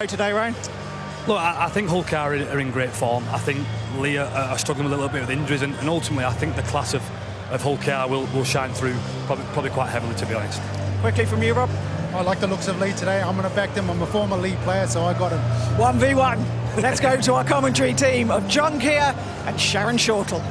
Today, Ryan? Look, I think Hull are in great form. I think Leigh are struggling a little bit with injuries, and ultimately I think the class of Hull will shine through probably quite heavily, to be honest. Quickly from you, Rob. I like the looks of Leigh today. I'm going to back them. I'm a former Leigh player, so I got him. 1v1. Let's go to our commentary team of John Keir and Sharon Shortall.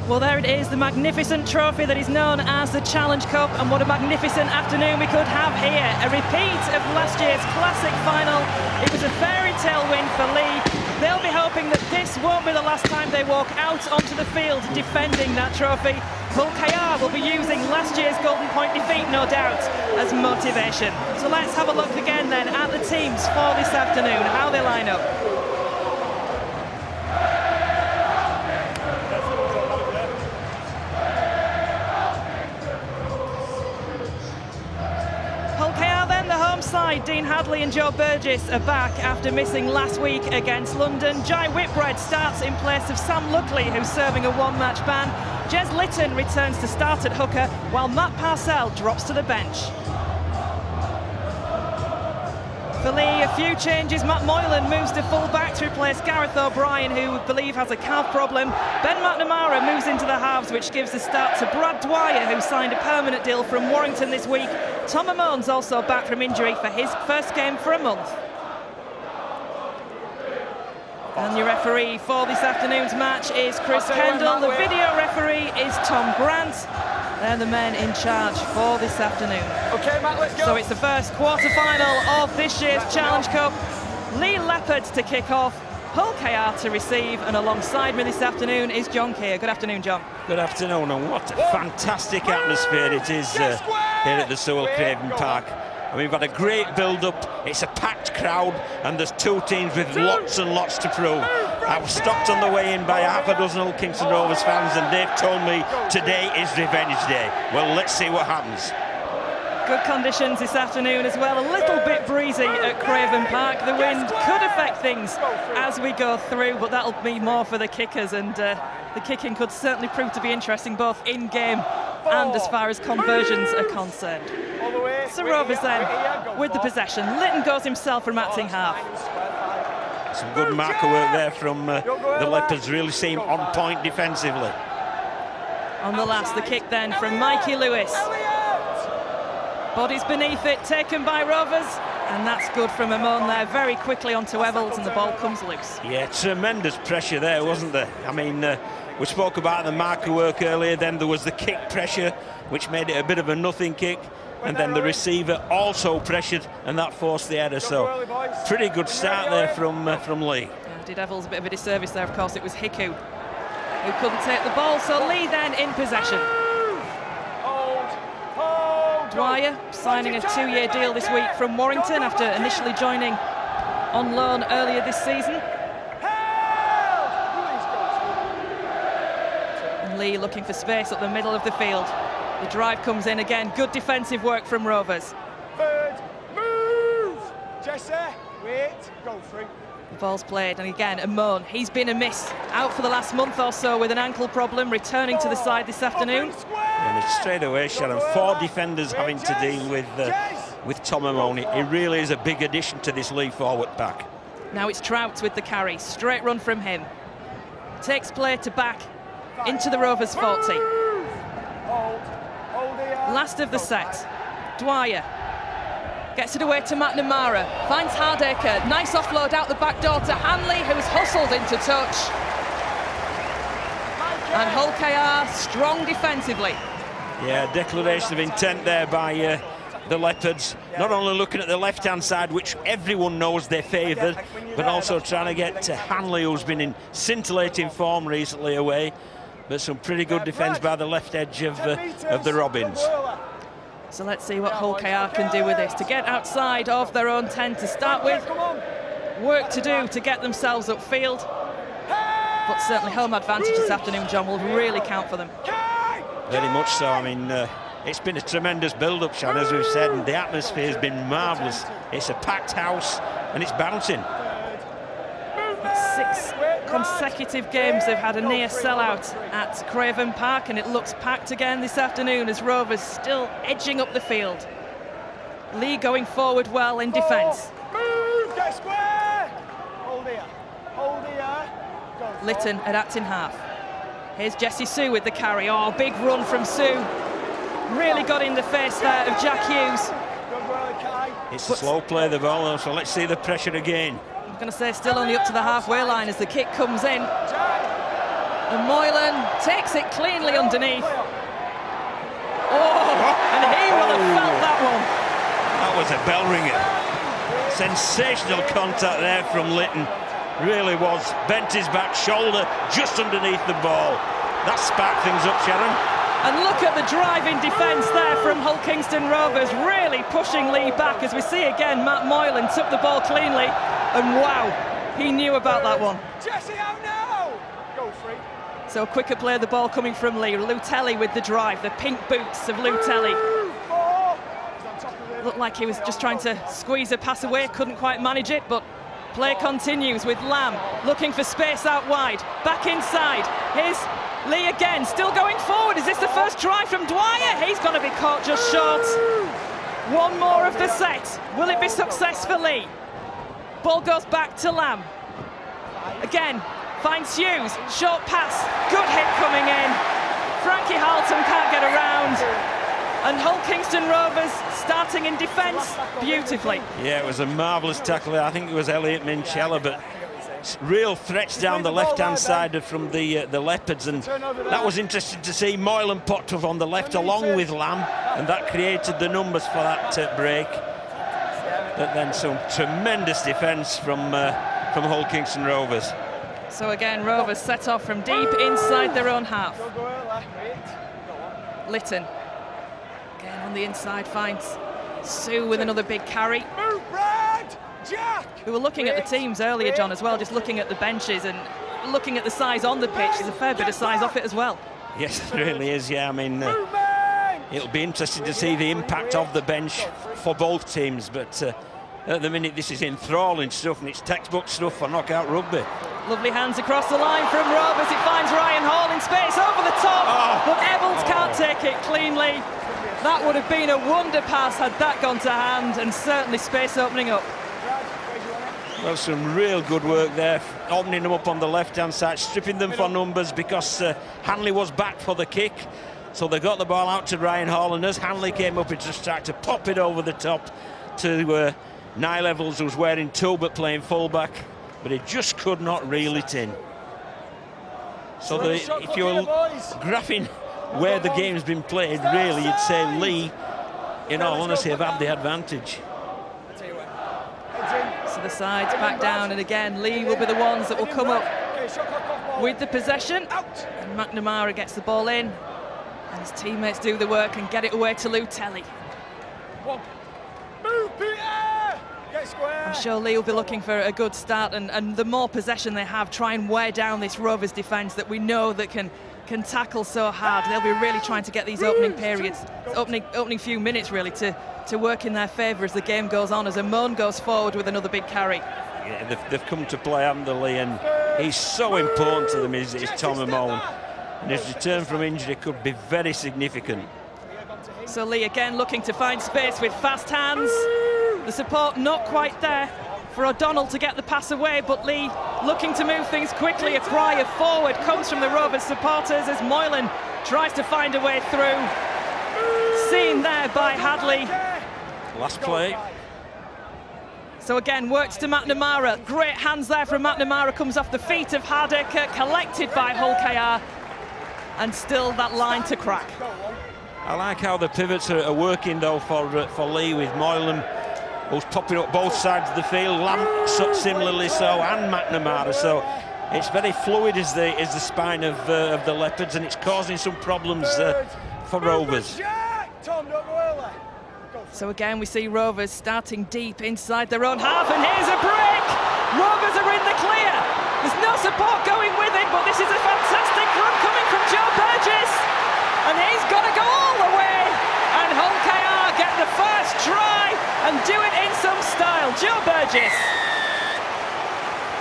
Well, there it is, the magnificent trophy that is known as the Challenge Cup, and what a magnificent afternoon we could have here. A repeat of last year's classic final. It was a fairy tale win for Leigh. They'll be hoping that this won't be the last time they walk out onto the field defending that trophy. Hull will be using last year's Golden Point defeat, no doubt, as motivation. So let's have a look again then at the teams for this afternoon, how they line up. Side, Dean Hadley and Joe Burgess are back after missing last week against London. Jai Whitbread starts in place of Sam Luckley, who's serving a one-match ban. Jez Litton returns to start at hooker, while Matt Parcell drops to the bench. For Leigh, a few changes. Matt Moylan moves to full-back to replace Gareth O'Brien, who we believe has a calf problem. Ben McNamara moves into the halves, which gives the start to Brad Dwyer, who signed a permanent deal from Warrington this week. Tom Amon's also back from injury for his first game for a month. And your referee for this afternoon's match is Chris Kendall. The video referee is Tom Grant. They're the men in charge for this afternoon. Okay, Matt, let's go. So it's the first quarter-final of this year's Challenge Cup. Leigh Leopards to kick off, Hull KR to receive, and alongside me this afternoon is John Keir. Good afternoon, John. Good afternoon, and what a fantastic atmosphere it is here at the Sewell Craven Park. I mean, we've had a great build-up, it's a packed crowd, and there's two teams with lots and lots to prove. I was stopped on the way in by half a dozen Hull Kingston Rovers fans, and they've told me today is revenge day. Well, let's see what happens. Good conditions this afternoon as well, a little bit breezy at Craven Park. The wind could affect things as we go through, but that'll be more for the kickers, and the kicking could certainly prove to be interesting both in-game and as far as conversions are concerned. So Rovers then with the possession. Litton goes himself from acting half. Some good marker work there from the Leopards, really seem on point defensively. On the last, the kick then from Mikey Lewis. Bodies beneath it, taken by Rovers, and that's good from Amon there, very quickly onto Evans, and the ball comes loose. Yeah, tremendous pressure there, wasn't there? I mean, we spoke about the marker work earlier, then there was the kick pressure, which made it a bit of a nothing kick, and then the receiver also pressured, and that forced the header. So pretty good start there from Leigh. Yeah, did Evans a bit of a disservice there. Of course, it was Hiku who couldn't take the ball, so Leigh then in possession. Dwyer signing a 2-year deal this week from Warrington after initially joining on loan earlier this season. And Leigh looking for space up the middle of the field. The drive comes in again, good defensive work from Rovers. Third, move! Jesse, wait, go through. The ball's played, and again, Amon, he's been a miss. Out for the last month or so with an ankle problem, returning to the side this afternoon. And it's straight away, Sharon, 4 defenders having to deal with Tom Amon. He really is a big addition to this Leigh forward pack. Now it's Trout with the carry, straight run from him. Takes play to back into the Rovers 40. Last of the set, Dwyer gets it away to McNamara, finds Hardacre, nice offload out the back door to Hanley, who's hustled into touch. And Hull KR strong defensively. Yeah, declaration of intent there by the Leopards. Not only looking at the left-hand side, which everyone knows they're favoured, but also trying to get to Hanley, who's been in scintillating form recently away. But some pretty good defence by the left edge of the Robins. So let's see what Hull KR can do with this. To get outside of their own 10 to start with. Work to do to get themselves upfield. But certainly home advantage this afternoon, John, will really count for them. Very much so. I mean, it's been a tremendous build-up, Sean, as we've said, and the atmosphere has been marvellous. It's a packed house, and it's bouncing. 6 consecutive games they've had a near sellout at Craven Park, and it looks packed again this afternoon as Rovers still edging up the field. Leigh going forward well in defence. Move, get square! Lytton at Acton half. Here's Jessie Sue with the carry. Oh, big run from Sue. Really got in the face there of Jack Hughes. It's a slow play, the ball, so let's see the pressure again. I'm going to say still only up to the halfway line as the kick comes in. And Moylan takes it cleanly underneath. Oh, and he will have felt that one. That was a bell ringer. Sensational contact there from Lytton. Really was. Bent his back shoulder just underneath the ball. That sparked things up, Sharon. And look at the driving defence there from Hull Kingston Rovers, really pushing Leigh back as we see again Matt Moylan took the ball cleanly, and wow, he knew about that one. Jesse, out now! Go free. So a quicker play of the ball coming from Leigh. Lutelli with the drive, the pink boots of Lutelli. Looked like he was just trying to squeeze a pass away, couldn't quite manage it, but play continues with Lamb looking for space out wide, back inside. Here's Leigh again, still going forward. Is this the first try from Dwyer? He's going to be caught just short. One more of the set. Will it be successfully? Ball goes back to Lamb. Again, finds Hughes. Short pass. Good hit coming in. Frankie Halton can't get around. And Hull Kingston Rovers starting in defence beautifully. Yeah, it was a marvellous tackle. I think it was Elliot Minchella, but real threats down the left-hand side from the Leopards, and that was interesting to see. Moylan popped up on the left along with Lamb, and that created the numbers for that break. But then some tremendous defence from Hull Kingston Rovers. So again, Rovers set off from deep inside their own half. Lytton again on the inside finds Sue with another big carry. We were looking at the teams earlier, John, as well, just looking at the benches and looking at the size on the pitch. There's a fair bit of size off it as well. Yes, it really is, yeah. I mean, it'll be interesting to see the impact of the bench for both teams, but at the minute this is enthralling stuff, and it's textbook stuff for knockout rugby. Lovely hands across the line from Rovers. It finds Ryan Hall in space over the top, but Evans can't take it cleanly. That would have been a wonder pass had that gone to hand, and certainly space opening up. Well, some real good work there, opening them up on the left-hand side, stripping them for numbers because Hanley was back for the kick. So they got the ball out to Ryan Hall, and as Hanley came up, it just tried to pop it over the top to Niall Evans, who was wearing two but playing fullback, but he just could not reel it in. So if you're graphing where the game's been played, really, you'd say Leigh, in all honesty, have had the advantage. So the sides back down, and again Leigh will be the ones that will come up with the possession, and McNamara gets the ball in, and his teammates do the work and get it away to Lutelli. I'm sure Leigh will be looking for a good start, and the more possession they have, try and wear down this Rovers defence that we know that can tackle so hard. They'll be really trying to get these opening periods, opening few minutes really, to work in their favour as the game goes on, as Amon goes forward with another big carry. Yeah, they've come to play, haven't they, Leigh? And he's so important to them, is Tom Amon. And his return from injury could be very significant. So Leigh again looking to find space with fast hands. The support not quite there for O'Donnell to get the pass away, but Leigh looking to move things quickly. A cry of forward comes from the Rovers supporters as Moylan tries to find a way through. Seen there by Hadley. Last play. So again, works to McNamara. Great hands there from McNamara, comes off the feet of Haddock, collected by Hull KR, and still that line to crack. I like how the pivots are working though for Leigh, with Moylan, who's popping up both sides of the field, Lamb similarly so, and McNamara. So it's very fluid as the spine of the Leopards, and it's causing some problems for Rovers. So again, we see Rovers starting deep inside their own half, and here's a break! Rovers are in the clear! There's no support going with it, but this is a fantastic run coming from Joe Burgess! And he's got to go all the way! And Hull KR get the first try and do it in some style. Joe Burgess!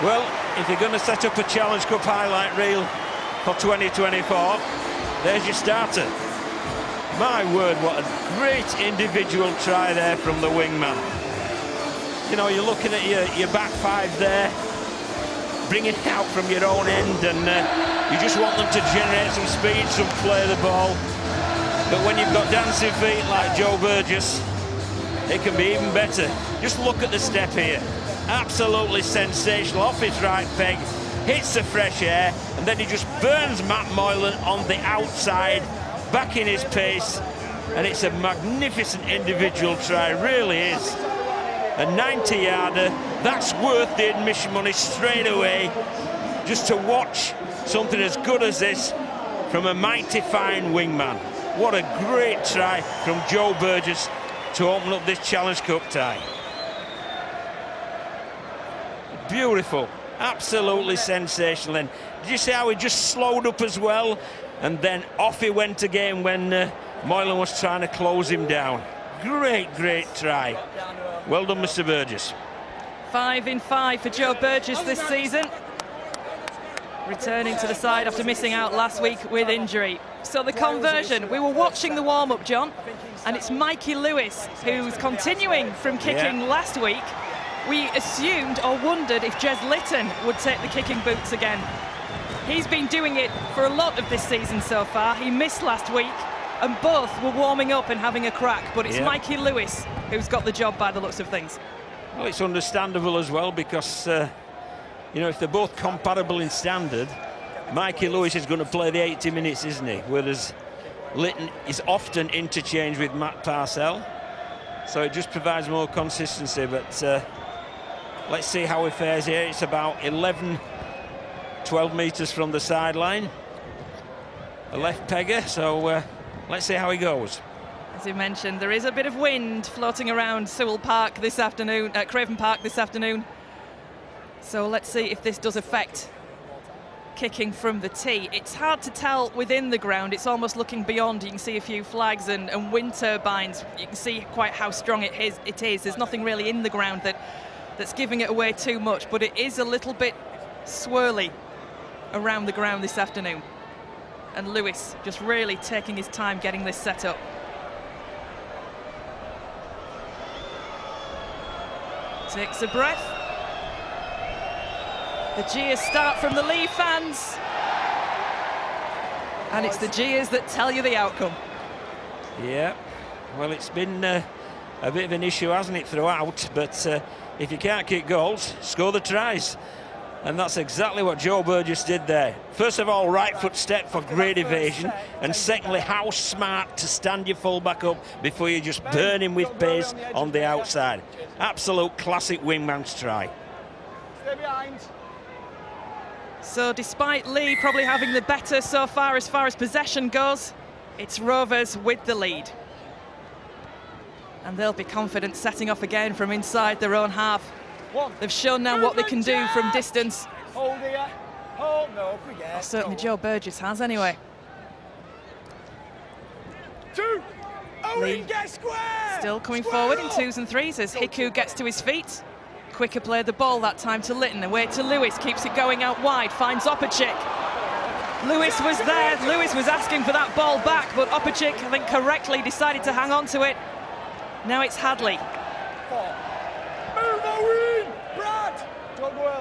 Well, if you're going to set up a Challenge Cup highlight reel for 2024, there's your starter. My word, what a great individual try there from the wingman. You know, you're looking at your back five there. bring it out from your own end, and you just want them to generate some speed, some play the ball. But when you've got dancing feet like Joe Burgess, it can be even better. Just look at the step here. Absolutely sensational, off his right peg, hits the fresh air, and then he just burns Matt Moylan on the outside, back in his pace, and it's a magnificent individual try, really is. A 90-yarder, that's worth the admission money straight away, just to watch something as good as this from a mighty fine wingman. What a great try from Joe Burgess to open up this Challenge Cup tie. Beautiful, absolutely sensational. And did you see how he just slowed up as well? And then off he went again when Moylan was trying to close him down. Great try. Well done, Mr. Burgess. 5 in 5 for Joe Burgess this season. Returning to the side after missing out last week with injury. So the conversion, we were watching the warm-up, John, and it's Mikey Lewis who's continuing from kicking last week. We assumed or wondered if Jez Litton would take the kicking boots again. He's been doing it for a lot of this season so far. He missed last week, and both were warming up and having a crack, but it's Mikey Lewis who's got the job by the looks of things. Well, it's understandable as well, because you know, if they're both comparable in standard, Mikey Lewis is going to play the 80 minutes, isn't he? Whereas Litton is often interchanged with Matt Parcell, so it just provides more consistency. But let's see how he fares here. It's about 12 metres from the sideline, a left pegger, so let's see how he goes. As you mentioned, there is a bit of wind floating around Sewell Park this afternoon, Craven Park this afternoon. So let's see if this does affect kicking from the tee. It's hard to tell within the ground. It's almost looking beyond. You can see a few flags and wind turbines. You can see quite how strong it is. There's nothing really in the ground that's giving it away too much, but it is a little bit swirly around the ground this afternoon. And Lewis just really taking his time getting this set up. Takes a breath. The jeers start from the Leigh fans. And it's the jeers that tell you the outcome. Yeah, well, it's been a bit of an issue, hasn't it, throughout? But if you can't kick goals, score the tries. And that's exactly what Joe Burgess did there. First of all, right foot step for great evasion. And secondly, how smart to stand your fullback up before you just burn him with pace on the outside. Absolute classic wingman's try. Stay behind. So despite Leigh probably having the better so far as possession goes, it's Rovers with the lead. And they'll be confident setting off again from inside their own half. They've shown now what they can do from distance. Hold here. Hold, no, forget. Or certainly Joe Burgess has anyway. Leigh still coming forward in 2s and 3s as Hiku gets to his feet. Quicker play the ball that time to Litton, away to Lewis, keeps it going out wide, finds Opachik. Lewis was there, Lewis was asking for that ball back, but Opachik, I think correctly, decided to hang on to it. Now it's Hadley.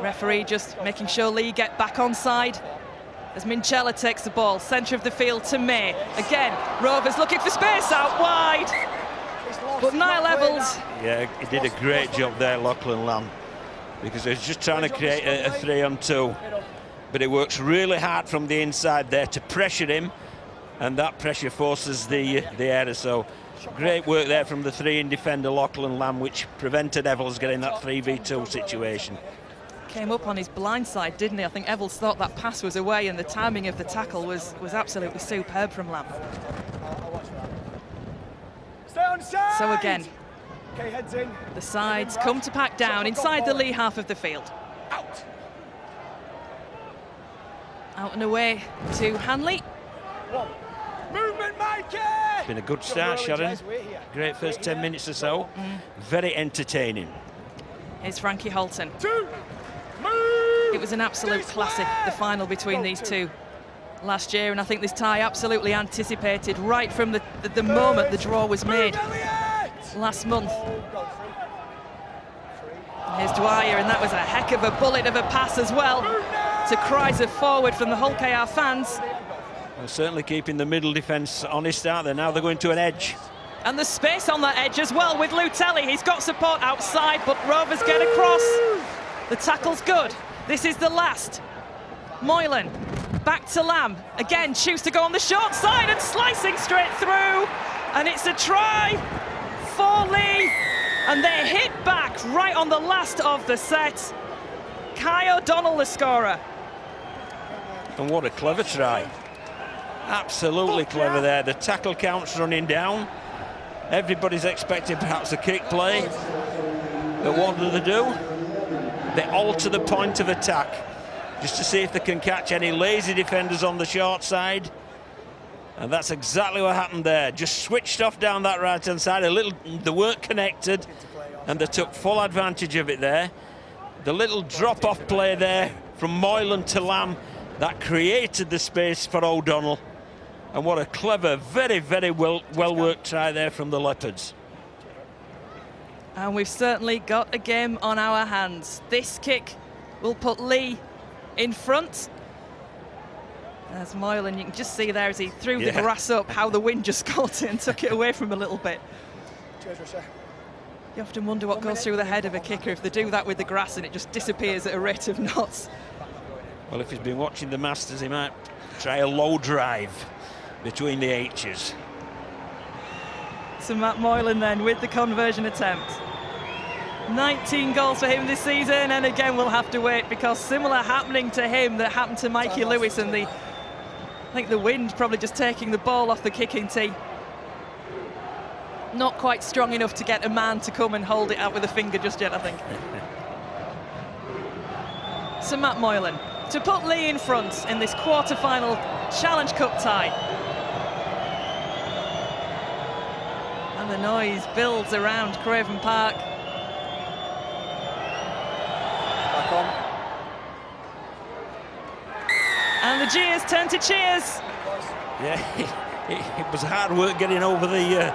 Referee just making sure Leigh get back on side as Minchella takes the ball, centre of the field to May. Again, Rovers looking for space out wide. But Niall Evans. Yeah, he did a great job there, Lachlan Lamb, because he was just trying to create a 3-on-2. But he works really hard from the inside there to pressure him, and that pressure forces the error. So great work there from the 3-in defender, Lachlan Lamb, which prevented Evans getting that 3v2 situation. Came up on his blind side, didn't he? I think Evans thought that pass was away, and the timing of the tackle was absolutely superb from Lamb. So again, the sides come to pack down inside the Leigh half of the field. Out and away to Hanley. Movement, Mikey! It's been a good start, Sharon. Great first 10 minutes or so. Very entertaining. Here's Frankie Holton. It was an absolute classic, the final between these two last year, and I think this tie absolutely anticipated right from the moment the draw was made last month. Here's Dwyer, and that was a heck of a bullet of a pass as well, to cries of forward from the Hull KR fans. Well, certainly keeping the middle defence honest, aren't they? Now they're going to an edge. And there's space on that edge as well with Lutelli. He's got support outside, but Rovers get across. The tackle's good. This is the last. Moylan, back to Lamb. Again, choose to go on the short side and slicing straight through. And it's a try for Leigh. And they hit back right on the last of the set. Kai O'Donnell, the scorer. And what a clever try. Absolutely clever there. The tackle count's running down. Everybody's expecting perhaps a kick play. But what do? They alter the point of attack just to see if they can catch any lazy defenders on the short side. And that's exactly what happened there. Just switched off down that right-hand side. They weren't connected, and they took full advantage of it there. The little drop-off play there from Moylan to Lamb, that created the space for O'Donnell. And what a clever, very, very well-worked try there from the Leopards. And we've certainly got a game on our hands. This kick will put Leigh in front. As Moylan, you can just see there as he threw the grass up, how the wind just caught it and took it away from him a little bit. You often wonder what goes through the head of a kicker if they do that with the grass and it just disappears at a rate of knots. Well, if he's been watching the Masters, he might try a low drive between the H's. So Matt Moylan then with the conversion attempt. 19 goals for him this season, and again we'll have to wait because similar happening to him that happened to Mikey Lewis, and I think the wind probably just taking the ball off the kicking tee. Not quite strong enough to get a man to come and hold it out with a finger just yet, I think. So Matt Moylan to put Leigh in front in this quarter-final Challenge Cup tie. And the noise builds around Craven Park. Back on. And the jeers turn to cheers. Yeah, it was hard work getting over the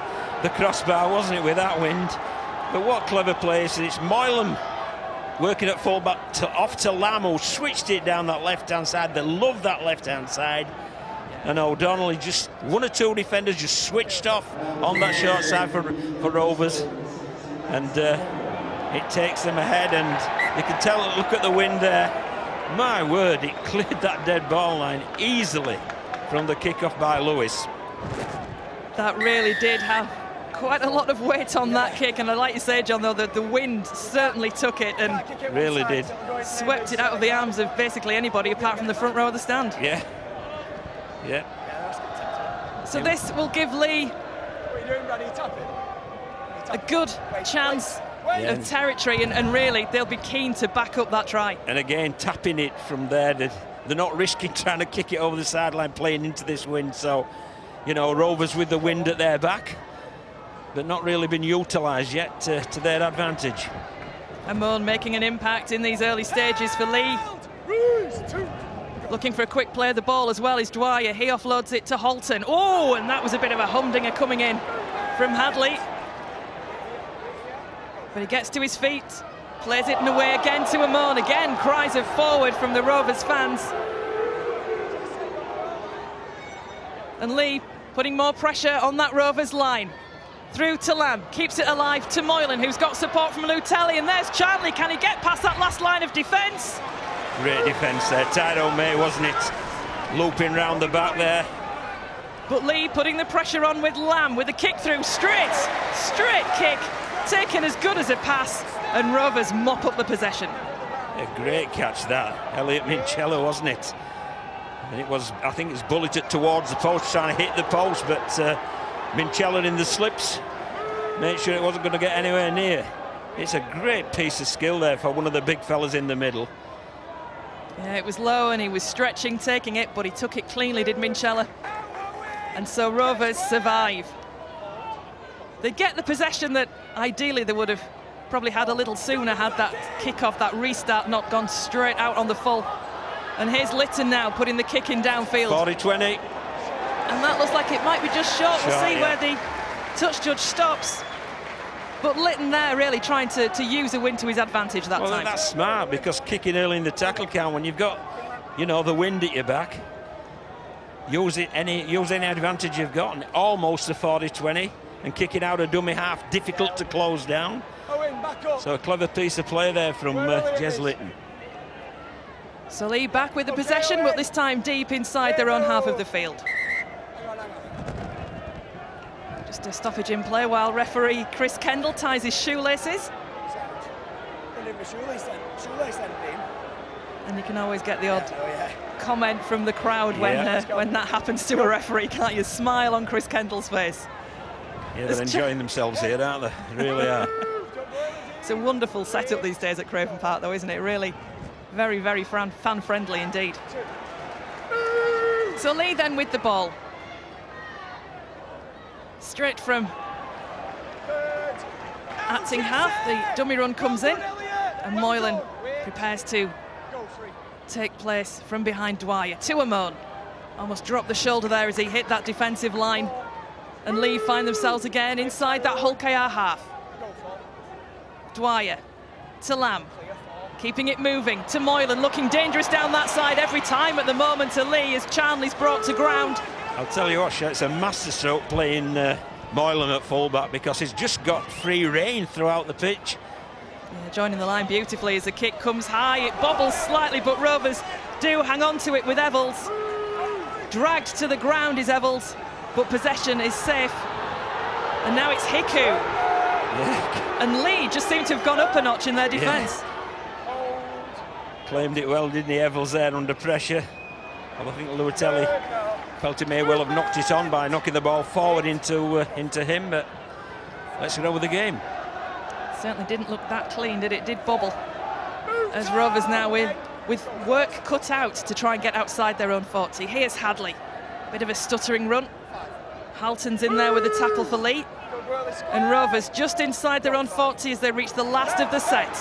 crossbar, wasn't it, with that wind? But what clever place. It's Moylan working at fullback off to Lamb, who switched it down that left-hand side. They love that left-hand side. And O'Donnell, just one or two defenders just switched off on that short side for Rovers. And it takes them ahead, and you can tell, look at the wind there. My word, it cleared that dead ball line easily from the kickoff by Lewis. That really did have quite a lot of weight on that kick, and I'd like to say, John, though, that the wind certainly took it and really did. Swept it out of the arms of basically anybody apart from the front row of the stand. Yeah. Yeah. So this will give Leigh a good chance of territory, and really they'll be keen to back up that try. And again, tapping it from there. They're not risking trying to kick it over the sideline, playing into this wind. So, you know, Rovers with the wind at their back, but not really been utilised yet to their advantage. Amon making an impact in these early stages for Leigh. Looking for a quick play of the ball as well is Dwyer. He offloads it to Holton. Oh, and that was a bit of a humdinger coming in from Hadley. But he gets to his feet, plays it in the way again to Amon. Again, cries of forward from the Rovers fans. And Leigh putting more pressure on that Rovers line. Through to Lamb, keeps it alive to Moylan, who's got support from Lutelli, and there's Charlie. Can he get past that last line of defence? Great defence there, Tyrone May, wasn't it? Looping round the back there. But Leigh putting the pressure on with Lamb, with a kick through, straight kick, taken as good as a pass, and Rovers mop up the possession. A great catch that, Elliot Mincello, wasn't it? And it was, I think it's bulleted towards the post, trying to hit the post, but Mincello in the slips, made sure it wasn't going to get anywhere near. It's a great piece of skill there for one of the big fellas in the middle. Yeah, it was low and he was stretching, taking it, but he took it cleanly, did Mincello. And so Rovers survive. They get the possession that ideally they would have probably had a little sooner had that kick-off, that restart not gone straight out on the full. And here's Litton now putting the kick in downfield. 40-20. And that looks like it might be just short. We'll see where the touch judge stops. But Litton there really trying to use a win to his advantage that time. Well, that's smart, because kicking early in the tackle count, when you've got, you know, the wind at your back, use any advantage you've got, and almost a 40-20, and kicking out a dummy half, difficult to close down. So a clever piece of play there from Jez Litton. So Leigh back with the possession, but this time deep inside their own half of the field. Just a stoppage in play while referee Chris Kendall ties his shoelaces. And you can always get the odd comment from the crowd when that happens to a referee, can't you? Smile on Chris Kendall's face. Yeah, they're enjoying themselves here, aren't they? They really are. It's a wonderful setup these days at Craven Park, though, isn't it? Really very, very fan-friendly indeed. So Leigh then with the ball. Straight from Acting half, the dummy run comes in, and Moylan prepares to take place from behind Dwyer. To Amon. Almost dropped the shoulder there as he hit that defensive line. And Leigh find themselves again inside that Hull KR half. Dwyer to Lamb. Keeping it moving to Moylan, looking dangerous down that side every time at the moment to Leigh as Charnley's brought to ground. I'll tell you what, it's a masterstroke playing Moylan at fullback, because he's just got free rein throughout the pitch. Yeah, joining the line beautifully as the kick comes high. It bobbles slightly, but Rovers do hang on to it with Evels. Dragged to the ground is Evels, but possession is safe. And now it's Hiku. Yeah. And Leigh just seem to have gone up a notch in their defence. Yeah. Claimed it well, didn't he, Evels there under pressure. Well, I think Luatelli felt he may well have knocked it on by knocking the ball forward into him, but let's go with the game. Certainly didn't look that clean, did it? Did bobble. As Rovers now with work cut out to try and get outside their own 40. Here's Hadley. Bit of a stuttering run. Halton's in there with a tackle for Leigh. And Rovers just inside their own 40 as they reach the last of the set.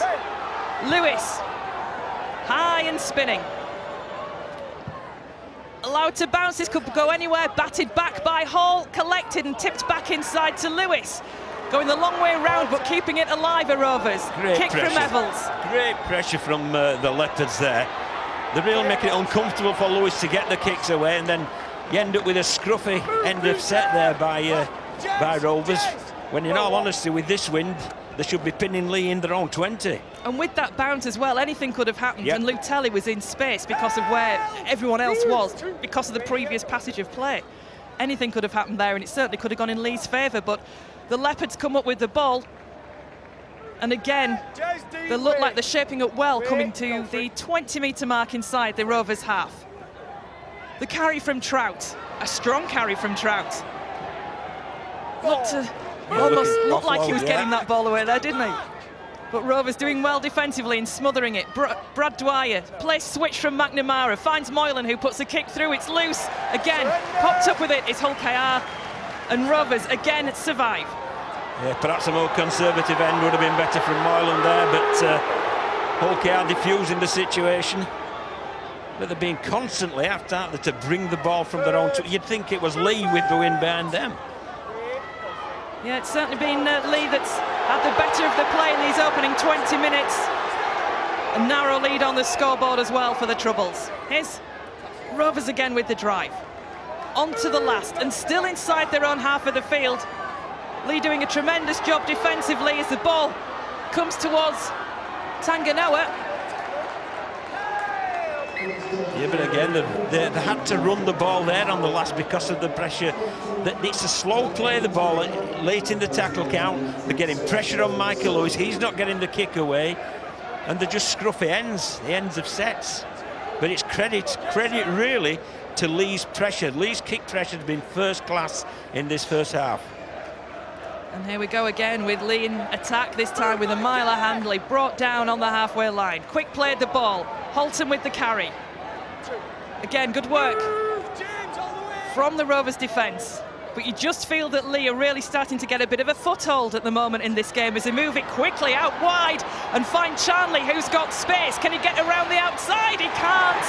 Lewis. High and spinning. Allowed to bounce, this could go anywhere. Batted back by Hall, collected and tipped back inside to Lewis. Going the long way round, but keeping it alive, Rovers. Kick from Evels. Great pressure from the Leopards there. They're really making it uncomfortable for Lewis to get the kicks away, and then you end up with a scruffy end of set there by Rovers. When in all honesty, with this wind, they should be pinning Leigh in their own 20. And with that bounce as well, anything could have happened. Yep. And Luatelli was in space because of where everyone else was, because of the previous passage of play. Anything could have happened there, and it certainly could have gone in Leigh's favour, but the Leopards come up with the ball. And again, they look like they're shaping up well, coming to the 20-metre mark inside the Rovers' half. The carry from Trout, a strong carry from Trout. Looked like he was getting that ball away there, didn't he? But Rovers doing well defensively and smothering it. Brad Dwyer, play switch from McNamara, finds Moylan who puts a kick through, it's loose. Again, popped up with it is Hull KR. And Rovers again survive. Yeah, perhaps a more conservative end would have been better from Moylan there, but Hull KR diffusing the situation. But they're being constantly after to bring the ball from their own. You'd think it was Leigh with the wind behind them. Yeah, it's certainly been Leigh that's had the better of the play in these opening 20 minutes. A narrow lead on the scoreboard as well for the Troubles. Here's Rovers again with the drive. On to the last, and still inside their own half of the field. Leigh doing a tremendous job defensively as the ball comes towards Tanganoa. Yeah, but again, they had to run the ball there on the last because of the pressure. It's a slow play, the ball, late in the tackle count. They're getting pressure on Michael Lewis. He's not getting the kick away. And they're just scruffy ends, the ends of sets. But it's credit really to Leigh's pressure. Leigh's kick pressure has been first class in this first half. And here we go again with Leigh in attack, this time with a Myler Handley brought down on the halfway line. Quick play at the ball. Halton with the carry. Again, good work from the Rovers defence. But you just feel that Leigh are really starting to get a bit of a foothold at the moment in this game as they move it quickly out wide and find Charnley, who's got space. Can he get around the outside? He can't.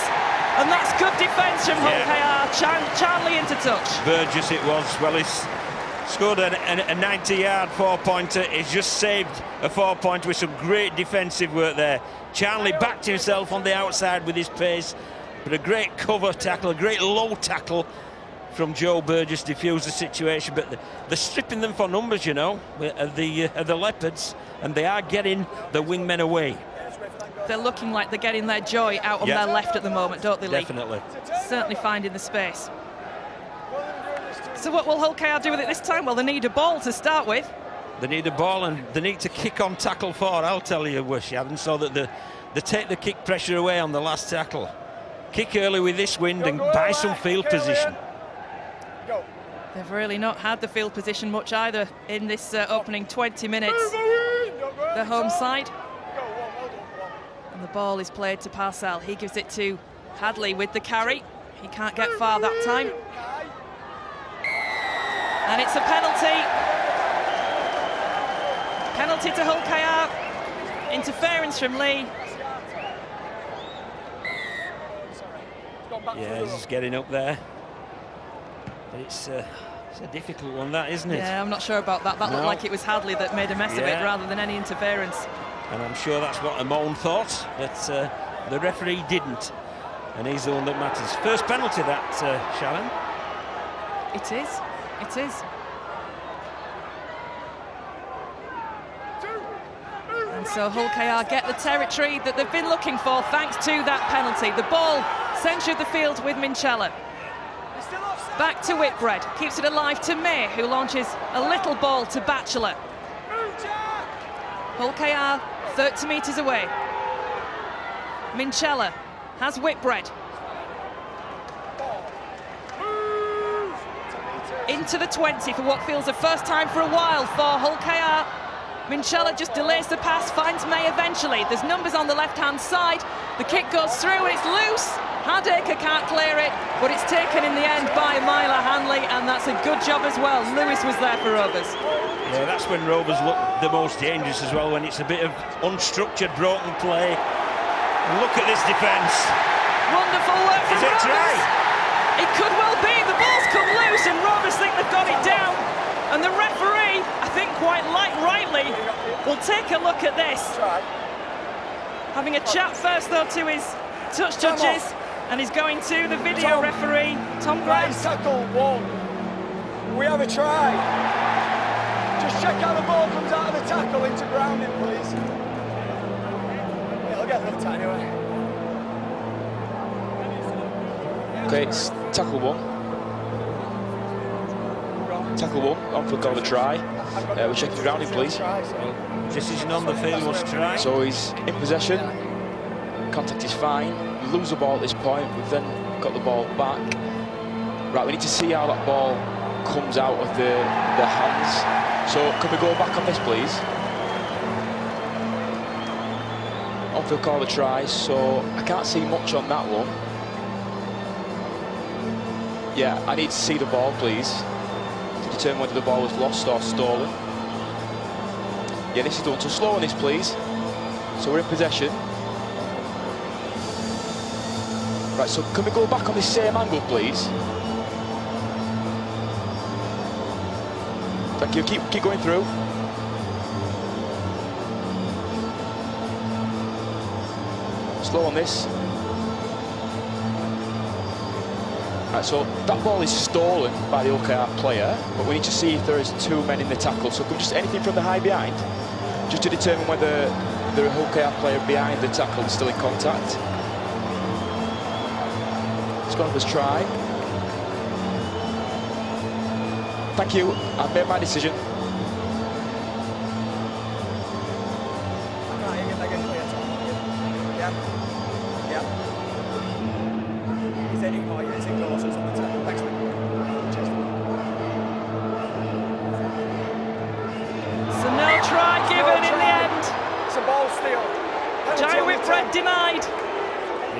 And that's good defence from Hull KR. Charnley into touch. Burgess it was. Well, he's Scored a 90-yard four-pointer. He's just saved a four-pointer with some great defensive work there. Charlie backed himself on the outside with his pace, but a great cover tackle, a great low tackle from Joe Burgess diffused the situation. But they're stripping them for numbers, you know, of the Leopards, and they are getting the wingmen away. They're looking like they're getting their joy out on their left at the moment, don't they, Leigh? Definitely. Certainly finding the space. So what will Hull KR do with it this time? Well, they need a ball to start with. They need a ball, and they need to kick on tackle 4, I'll tell you, Shannon, so that they take the kick pressure away on the last tackle. Kick early with this wind and buy some field position. They've really not had the field position much either in this opening 20 minutes. The home side. And the ball is played to Parcell. He gives it to Hadley with the carry. He can't get far that time. And it's a penalty. Penalty to Hull KR. Interference from Leigh. Yeah, he's getting up there. But it's a difficult one, that, isn't it? Yeah, I'm not sure about that. That looked like it was Hadley that made a mess of it rather than any interference. And I'm sure that's what Amon thought, but the referee didn't. And he's the one that matters. First penalty, that, Sharon. It is. It is. And so Hull KR get the territory that they've been looking for thanks to that penalty. The ball centre of the field with Minchella. Back to Whitbread, keeps it alive to May, who launches a little ball to Batchelor. Hull KR 30 metres away. Minchella has Whitbread. Into the 20 for what feels the first time for a while for Hull KR. Minchella just delays the pass, finds May eventually. There's numbers on the left-hand side. The kick goes through and it's loose. Hardacre can't clear it, but it's taken in the end by Myla Hanley, and that's a good job as well. Lewis was there for Rovers. Yeah, that's when Rovers look the most dangerous as well, when it's a bit of unstructured, broken play. And look at this defence. Wonderful work from Rovers. Is it try? It could well be. The ball's come loose and Rovers think they've got it down. And the referee, I think quite rightly, will take a look at this. Having a chat first, though, to his touch judges, and he's going to the video referee, Tom Graham. Tackle 1. We have a try. Just check how the ball comes out of the tackle into grounding, please. It'll get looked at anyway. Okay, it's tackle 1. Tackle 1, on for goal to try. We're checking the grounding, please. Decision on the field was try. So he's in possession. Contact is fine. We lose the ball at this point. We've then got the ball back. Right, we need to see how that ball comes out of the hands. So can we go back on this, please? On for call to try. So I can't see much on that one. Yeah, I need to see the ball, please, to determine whether the ball was lost or stolen. Yeah, this is done. So slow on this, please. So we're in possession. Right, so can we go back on this same angle, please? Thank you. Keep going through. Slow on this. Right, so that ball is stolen by the Hull KR player, but we need to see if there is 2 men in the tackle. So just anything from the high behind, just to determine whether the Hull KR player behind the tackle is still in contact. It's gone up as try. Thank you. I've made my decision. Denied,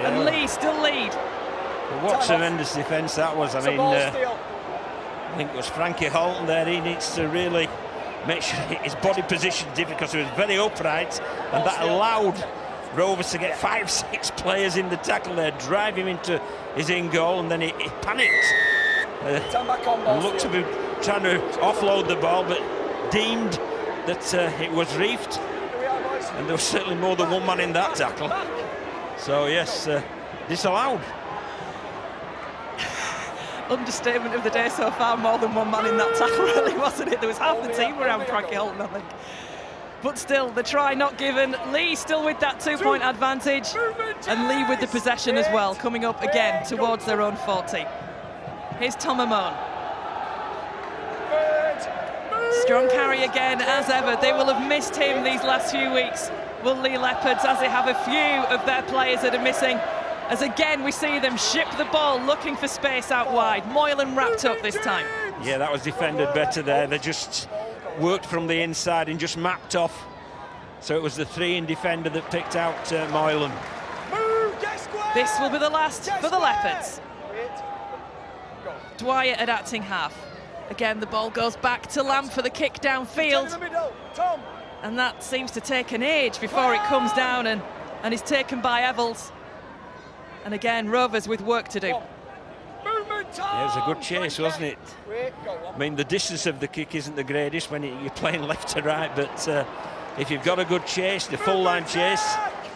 and Leigh still lead. Well, what tremendous defence that was. I mean, I think it was Frankie Holton there. He needs to really make sure his body positioned different, because he was very upright, and that allowed Rovers to get 5-6 players in the tackle there, drive him into his in goal, and then he panicked. And looked to be trying to offload the ball, but deemed that it was reefed, and there was certainly more than one man in that tackle. So yes, disallowed. Understatement of the day so far, more than one man in that tackle, really, wasn't it? There was half the team around Frankie Holton, I think. But still, the try not given. Leigh still with that 2-point advantage, and Leigh with the possession as well, coming up again towards their own 40. Here's Tom Amon. Strong carry again, as ever. They will have missed him these last few weeks, will Leigh Leopards, as they have a few of their players that are missing. As again, we see them ship the ball, looking for space out wide. Moylan wrapped up this time. Yeah, that was defended better there. They just worked from the inside and just mapped off. So it was the 3-in defender that picked out Moylan. This will be the last for the Leopards. Dwyer at acting half. Again, the ball goes back to Lamb for the kick downfield. And that seems to take an age before it comes down and is taken by Evels. And again, Rovers with work to do. Yeah, it was a good chase, wasn't it? I mean, the distance of the kick isn't the greatest when you're playing left to right, but if you've got a good chase, the full line chase,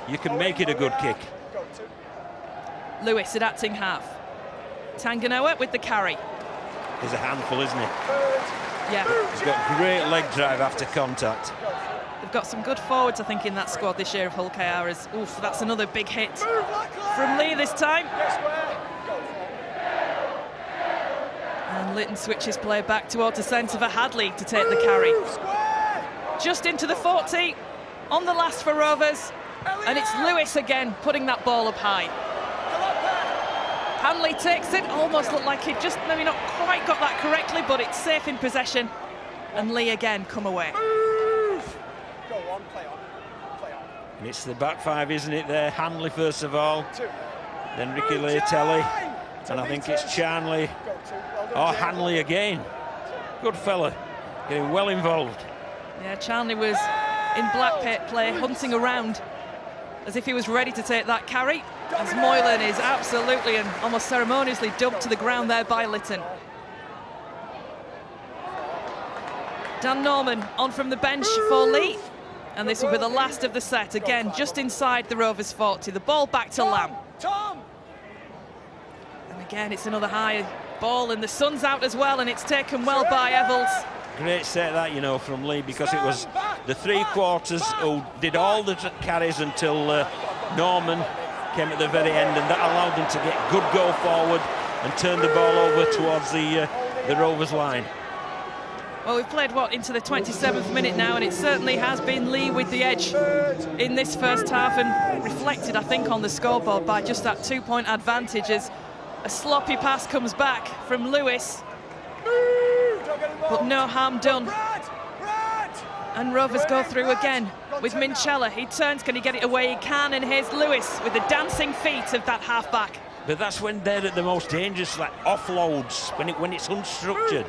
you can make it a good kick. Lewis at acting half. Tanganoa with the carry. He's a handful, isn't he? Yeah. He's got great leg drive after contact. They've got some good forwards, I think, in that squad this year of Hull KR's. Oof, that's another big hit from Leigh this time. And Lytton switches play back towards the centre for Hadley to take the carry. Just into the 40, on the last for Rovers, and it's Lewis again putting that ball up high. Hanley takes it, almost looked like he'd just maybe not quite got that correctly, but it's safe in possession. And Leigh again come away. And it's the back five, isn't it, there? Hanley first of all, then Ricky Leitelli, and I think it's Charnley, or Hanley again. Good fella, getting well involved. Yeah, Charnley was in black pit play, hunting around as if he was ready to take that carry, as Moylan is absolutely and almost ceremoniously dumped to the ground there by Lytton. Dan Norman on from the bench for Leigh, and this will be the last of the set, again just inside the Rovers 40. The ball back to Lamb. And again it's another high ball, and the sun's out as well, and it's taken well by Evels. Great set that, you know, from Leigh, because it was the 3 quarters who did all the carries until Norman came at the very end, and that allowed them to get good go forward and turn the ball over towards the Rovers line. Well, we've played, what, into the 27th minute now, and it certainly has been Leigh with the edge in this first half, and reflected, I think, on the scoreboard by just that 2-point advantage as a sloppy pass comes back from Lewis. But no harm done. And Rovers go through again with Minchella. He turns, can he get it away? He can, and here's Lewis with the dancing feet of that half-back. But that's when they're at the most dangerous, like offloads, when it's unstructured.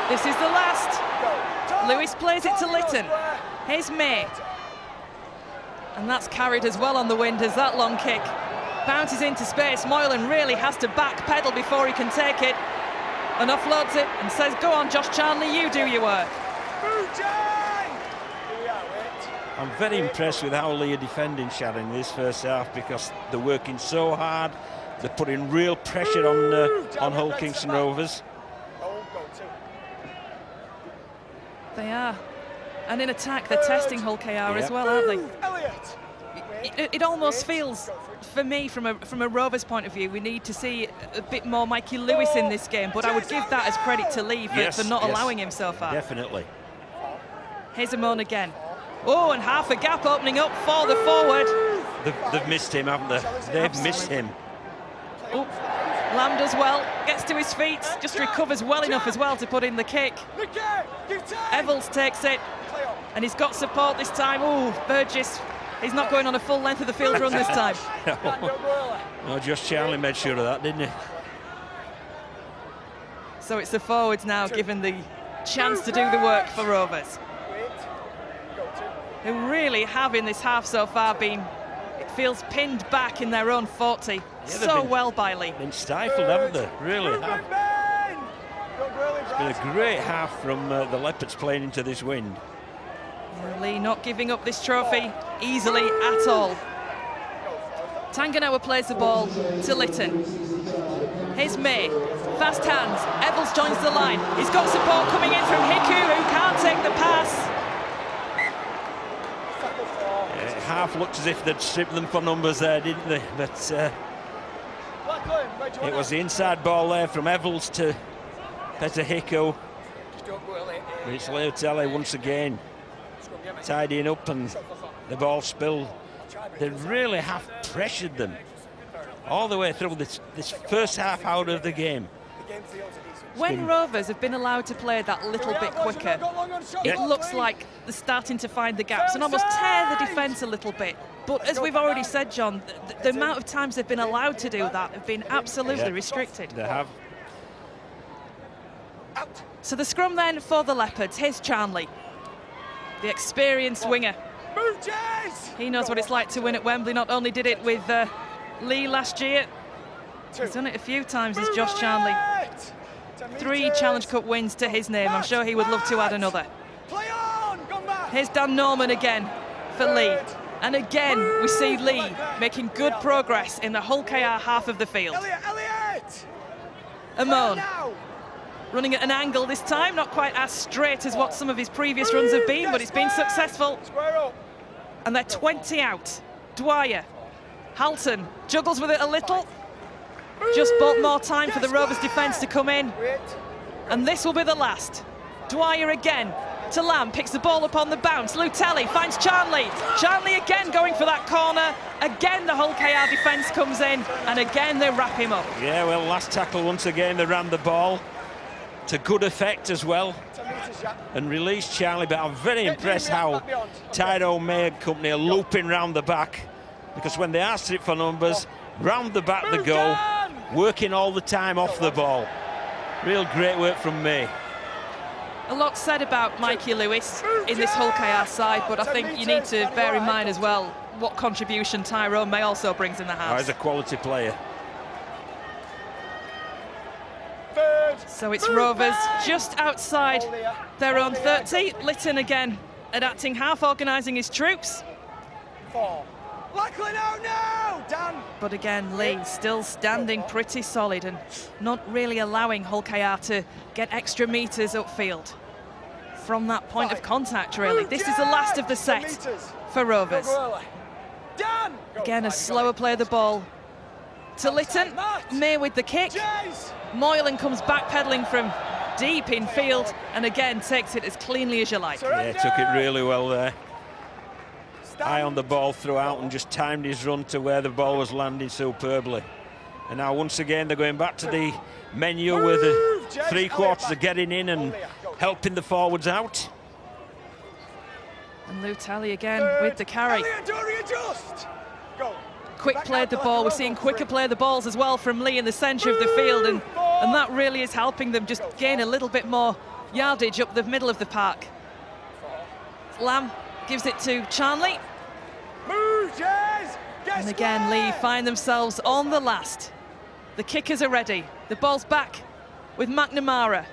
This is the last. Lewis plays it to Lytton. Here's May. And that's carried as well on the wind as that long kick bounces into space. Moylan really has to backpedal before he can take it, and offloads it and says, go on, Josh Charnley, you do your work. I'm very impressed with how Leigh are defending Sharon in this first half, because they're working so hard. They're putting real pressure on Hull Kingston Rovers. They are. And in attack, they're testing Hull KR as well, aren't they? It almost feels, for me, from a Rovers point of view, we need to see a bit more Mikey Lewis in this game, but I would give that as credit to Leigh for not allowing him so far. Definitely. Here's Amon again. Oh, and half a gap opening up for the forward. They've missed him, haven't they? They've missed him. Oh, Lamb does well, gets to his feet, just recovers well enough as well to put in the kick. Evels takes it, and he's got support this time. Oh, Burgess, he's not going on a full length of the field run this time. No, Josh Charnley made sure of that, didn't he? So it's the forwards now given the chance to do the work for Rovers, who really have in this half so far been, it feels, pinned back in their own 40. Yeah, so well by Leigh. Been stifled, haven't they? Really have. It's been a great half from the Leopards playing into this wind. Leigh not giving up this trophy easily at all. Tanganoa plays the ball to Litton. Here's May, fast hands, Evels joins the line. He's got support coming in from Hiku, who can't take the pass. Half looked as if they'd stripped them for numbers there, didn't they? But it was the inside ball there from Evels to Peter Hiku. But it's Leotelli once again tidying up, and the ball spilled. They really have pressured them all the way through this first half out of the game. When Rovers have been allowed to play that little bit quicker, it looks like they're starting to find the gaps and almost tear the defence a little bit. But as we've already said, John, the amount of times they've been allowed to do that have been absolutely restricted. They have. So the scrum then for the Leopards. Here's Charnley, the experienced winger. He knows what it's like to win at Wembley. Not only did it with Leigh last year, he's done it a few times as Josh Charnley. 3 Challenge Cup wins to his name. I'm sure he would love to add another. Here's Dan Norman again for Leigh. And again, we see Leigh making good progress in the Hull KR half of the field. Amon running at an angle this time, not quite as straight as what some of his previous runs have been, but it's been successful. And they're 20 out. Dwyer, Halton juggles with it a little. Just bought more time for the Rovers defence to come in. And this will be the last. Dwyer again to Lamb, picks the ball up on the bounce. Lutelli finds Charnley. Charnley again going for that corner. Again the Hull KR defence comes in, and again they wrap him up. Yeah, well, last tackle once again, they ran the ball to good effect as well and released Charlie, but I'm very impressed how Tyrone May and company are looping round the back, because when they are stripped for numbers, round the back they go, working all the time off the ball. Real great work from May. A lot said about Mikey Lewis in this Hull KR side, but I think you need to bear in mind as well what contribution Tyrone May also brings in the house. He's a quality player. So it's Rovers just outside their own 30. Litton again adapting half, organising his troops. But again, Leigh still standing pretty solid and not really allowing Hull KR to get extra metres upfield from that point of contact, really. This is the last of the set for Rovers. Again, a slower play of the ball to Litton. May with the kick. Moylan comes backpedaling from deep in field and again takes it as cleanly as you like. Yeah, took it really well there. Eye on the ball throughout and just timed his run to where the ball was landing superbly. And now once again they're going back to the menu where the 3 quarters are getting in and helping the forwards out. And Lutelli again with the carry. Quick played the ball. We're seeing quicker play the balls as well from Leigh in the centre of the field, and that really is helping them just gain a little bit more yardage up the middle of the park. Lamb gives it to Charnley. And again, Leigh find themselves on the last. The kickers are ready. The ball's back with McNamara.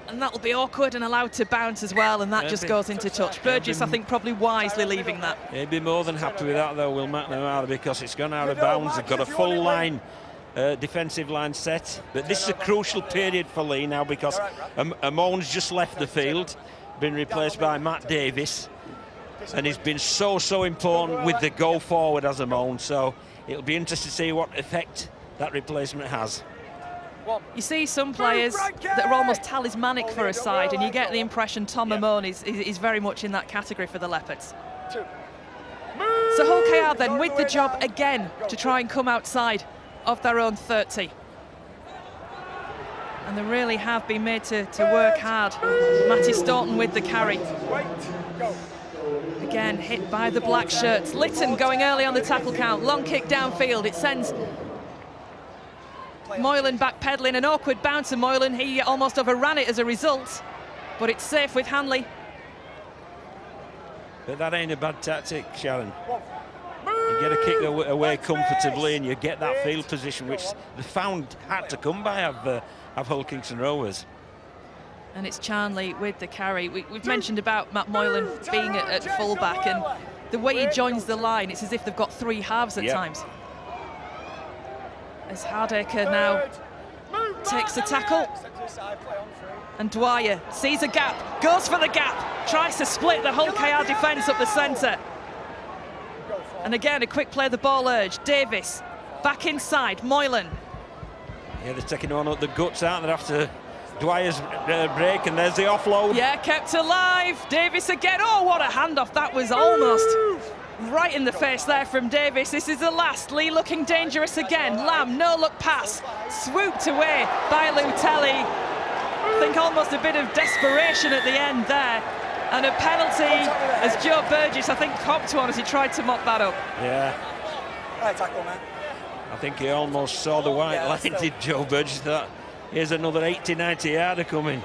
And that'll be awkward and allowed to bounce as well, and that just goes into touch. Burgess, I think, probably wisely leaving that. He'd be more than happy with that, though, Will McNamara, because it's gone out of bounds. They've got a full line, defensive line set. But this is a crucial period for Leigh now, because Amon's just left the field, been replaced by Matt Davis. And he's been so important with the go forward as Amon. So it'll be interesting to see what effect that replacement has. You see some players that are almost talismanic for a side, and you get the impression Tom Amon is very much in that category for the Leopards. So Hull KR then with the job again to try and come outside of their own 30. And they really have been made to work hard. Matty Staunton with the carry. Again, hit by the black shirts. Litton going early on the tackle count. Long kick downfield. It sends Moylan backpedaling, an awkward bounce to Moylan. He almost overran it as a result, but it's safe with Hanley. But that ain't a bad tactic, Sharon. You get a kick away comfortably, and you get that field position, which they found had to come by of Hull Kingston Rovers. And it's Charnley with the carry. We've mentioned about Matt Moylan being at fullback, and the way he joins the line, it's as if they've got three halves at times. As Hardaker now takes the tackle, and Dwyer sees a gap, goes for the gap, tries to split the Hull KR defence up the centre. And again, a quick play of the ball urge. Davis back inside, Moylan. Yeah, they're taking one up the guts out there after Dwyer's break, and there's the offload. Yeah, kept alive. Davis again. Oh, what a handoff. That was almost right in the face there from Davis. This is the last. Leigh looking dangerous again. Lamb, no-look pass. Swooped away by Lutelli. I think almost a bit of desperation at the end there. And a penalty as Joe Burgess, I think, copped one as he tried to mop that up. Yeah. Right tackle, man. I think he almost saw the white line, did Joe Burgess. Thought, here's another 80, 90 yarder coming.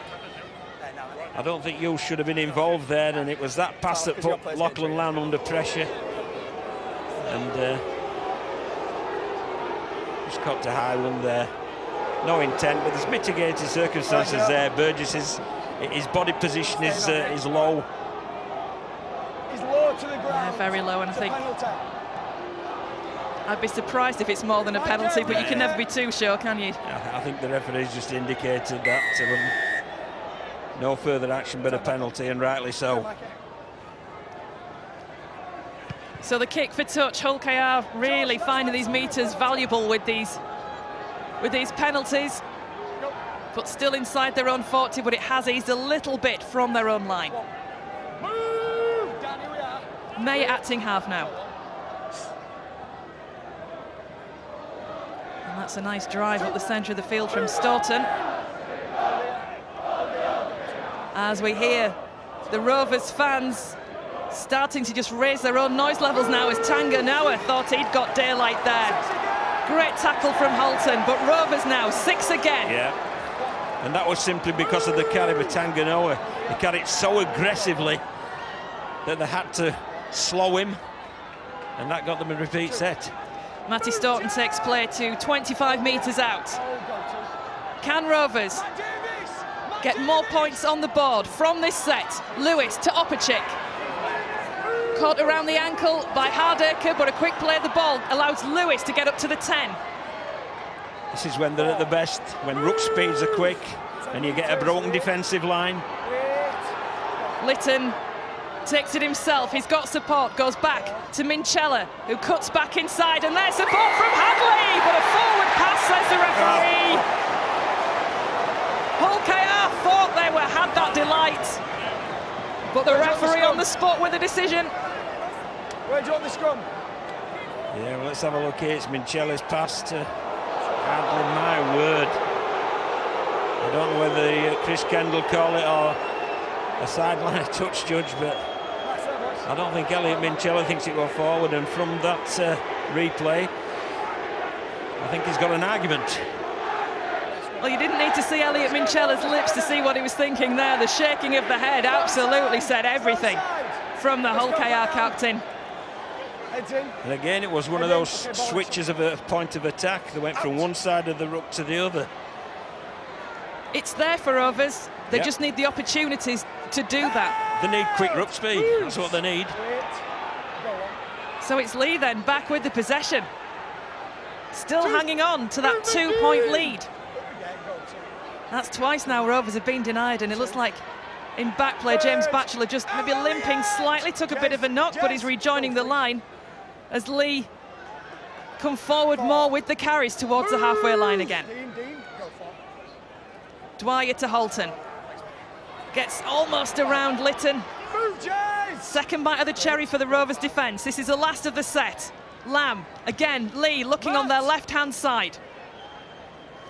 I don't think you should have been involved there, and it was that pass that put Lachlan Lamb under pressure. And just caught to Highland there. No intent, but there's mitigated circumstances there. Burgess his body position is low. He's low to the ground. Yeah, very low, and I think I'd be surprised if it's more than a penalty, but you can never be too sure, can you? I think the referee's just indicated that no further action but a penalty, and rightly so. So the kick for touch. Hull KR really finding these metres valuable with these penalties, but still inside their own 40, but it has eased a little bit from their own line. May acting half now. And that's a nice drive up the centre of the field from Staunton. As we hear the Rovers fans starting to just raise their own noise levels now, as Tanganoa thought he'd got daylight there. Great tackle from Holton, but Rovers now 6 again. Yeah, and that was simply because of the carry with Tanganoa. He carried so aggressively that they had to slow him, and that got them a repeat set. Matty Staunton takes play to 25 metres out. Can Rovers get more points on the board from this set? Lewis to Opachik. Caught around the ankle by Hardaker, but a quick play of the ball allows Lewis to get up to the 10. This is when they're at the best, when ruck speeds are quick and you get a broken defensive line. Lytton takes it himself, he's got support, goes back to Minchella, who cuts back inside, and there's support from Hadley, but a forward pass, says the referee. Hull KR thought they had that delight, but the referee on the spot with a decision. Where do you want the scrum? Yeah, well, let's have a look here. It's Minchella's pass to Hadley. My word. I don't know whether Chris Kendall call it or a sideline touch judge, but I don't think Elliot Minchella thinks it will forward, and from that replay, I think he's got an argument. Well, you didn't need to see Elliot Minchella's lips to see what he was thinking there. The shaking of the head absolutely said everything from the Hull KR captain. And again, it was one of those switches of a point of attack that went from one side of the ruck to the other. It's there for Rovers. They just need the opportunities to do that. They need quick ruck speed. That's what they need. So it's Leigh then back with the possession. Still hanging on to that 2-point lead. That's twice now Rovers have been denied, and it looks like in back play James Batchelor just maybe limping slightly, took a bit of a knock, but he's rejoining the line as Leigh come forward more with the carries towards the halfway line again. Dwyer to Holton. Gets almost around Lytton. Second bite of the cherry for the Rovers defence. This is the last of the set. Lamb, again, Leigh looking on their left-hand side.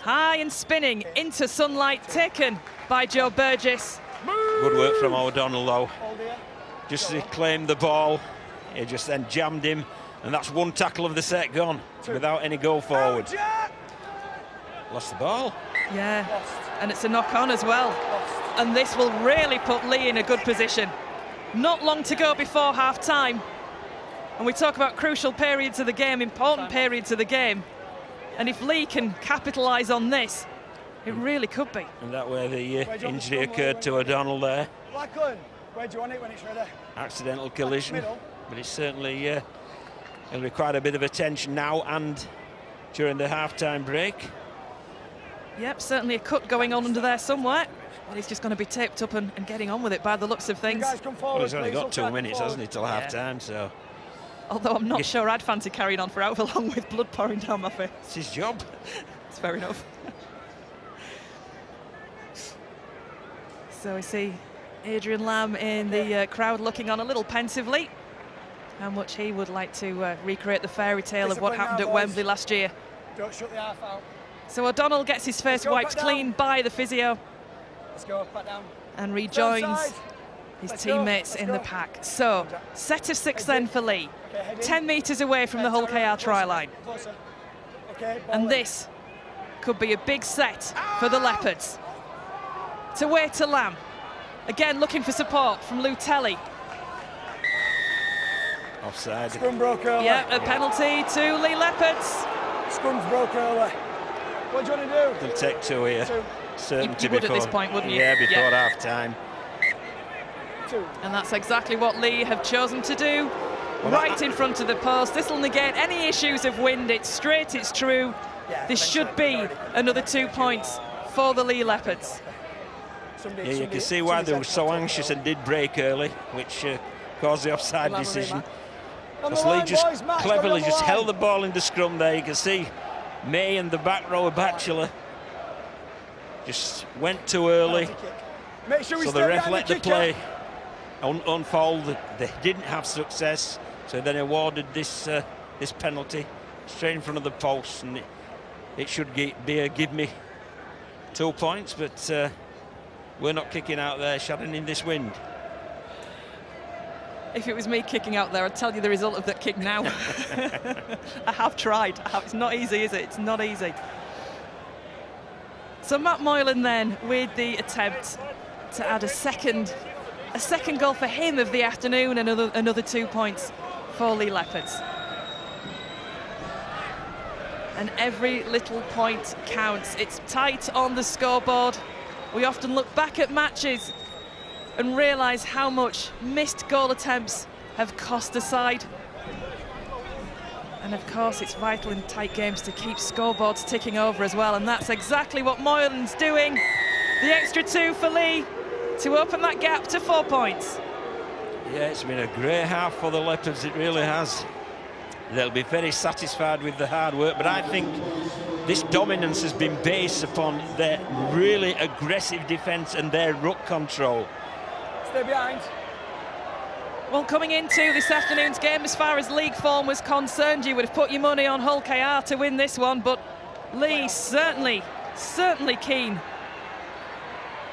High and spinning into sunlight, taken by Joe Burgess. Good work from O'Donnell, though. Just as he claimed the ball, he just then jammed him, and that's one tackle of the set gone without any go forward. Lost the ball. Yeah, and it's a knock-on as well. And this will really put Leigh in a good position. Not long to go before half-time. And we talk about crucial periods of the game, important periods of the game. And if Leigh can capitalise on this, it really could be. And that way the injury occurred to O'Donnell there. Lachlan, where do you want it when it's ready? Accidental collision. Middle. But it's certainly it'll require a bit of attention now and during the half-time break. Yep, certainly a cut going on under there somewhere. But he's just going to be taped up and getting on with it by the looks of You things. guys come forward, Well, he's only please. got 2 minutes, hasn't he, till half-time, so... Although I'm not sure I'd fancy carrying on for however long with blood pouring down my face. It's his job. It's fair enough. So we see Adrian Lamb in the crowd looking on a little pensively. How much he would like to recreate the fairy tale of what Discipline happened now, at boys. Wembley last year. Don't shut the half out. So O'Donnell gets his face go, wiped back clean down. by the physio Let's go, back down. and rejoins side. his Let's go, teammates let's in go. the pack. So, set of 6 then for Leigh. Okay, head in. 10 metres away from the Hull KR try line. Closer. Okay, ball And in. this could be a big set for the Leopards. It's away to Lamb. Again, looking for support from Lutelli. Offside. Scrum broke early. Yeah, a penalty to Leigh Leopards. Scrum's broke early. What do you want to do? They'll take 2 here. 2. Certainty You would at before, this point, wouldn't you? Yeah, before Yeah. half-time. 2. And that's exactly what Leigh have chosen to do. Right in front of the post. This will negate any issues of wind. It's straight, it's true. This should be another 2 points for the Leigh Leopards. Yeah, you can see why they were so anxious and did break early, which caused the offside decision. Because Leigh just cleverly just held the ball in the scrum there. You can see May and the back row of Batchelor just went too early. Make sure we So stay the ref behind let the kicker. play unfold. They didn't have success, so then awarded this this penalty straight in front of the post, and it should be a give me 2 points, but we're not kicking out there, Sharon, in this wind. If it was me kicking out there, I'd tell you the result of that kick now. I have tried. It's not easy, is it? It's not easy. So Matt Moylan then with the attempt to add a second goal for him of the afternoon, and another 2 points for Leigh Leopards. And every little point counts. It's tight on the scoreboard. We often look back at matches and realise how much missed goal attempts have cost a side. And of course it's vital in tight games to keep scoreboards ticking over as well, and that's exactly what Moylan's doing. The extra 2 for Leigh to open that gap to 4 points. Yeah, it's been a great half for the Leopards, it really has. They'll be very satisfied with the hard work, but I think this dominance has been based upon their really aggressive defence and their ruck control. Stay behind. Well, coming into this afternoon's game, as far as league form was concerned, you would have put your money on Hull KR to win this one, but Leigh certainly keen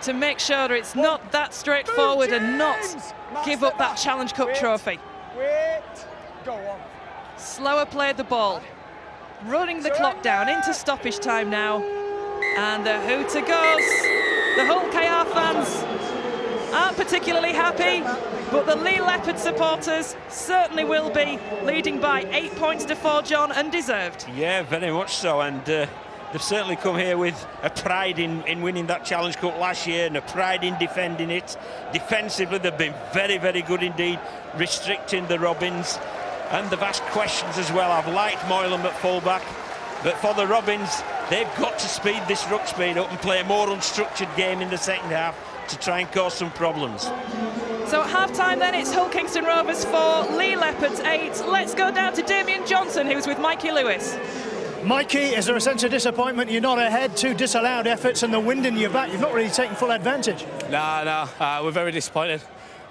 to make sure it's not that straightforward and not give up that Challenge Cup trophy. Wait. Go on. Slower played the ball, running the clock down into stoppage time now, and the hooter goes. The Hull KR fans aren't particularly happy, but the Leigh Leopard supporters certainly will be, leading by 8 points to 4, John, and deserved. Yeah, very much so, and they've certainly come here with a pride in winning that Challenge Cup last year and a pride in defending it. Defensively, they've been very, very good indeed, restricting the Robins, and they've asked questions as well. I've liked Moylan at full-back, but for the Robins, they've got to speed this ruck speed up and play a more unstructured game in the second half to try and cause some problems. So at half-time then, it's Hull Kingston Rovers 4, Leigh Leopards 8. Let's go down to Damien Johnson, who's with Mikey Lewis. Mikey, is there a sense of disappointment? You're not ahead, 2 disallowed efforts and the wind in your back. You've not really taken full advantage. No, we're very disappointed.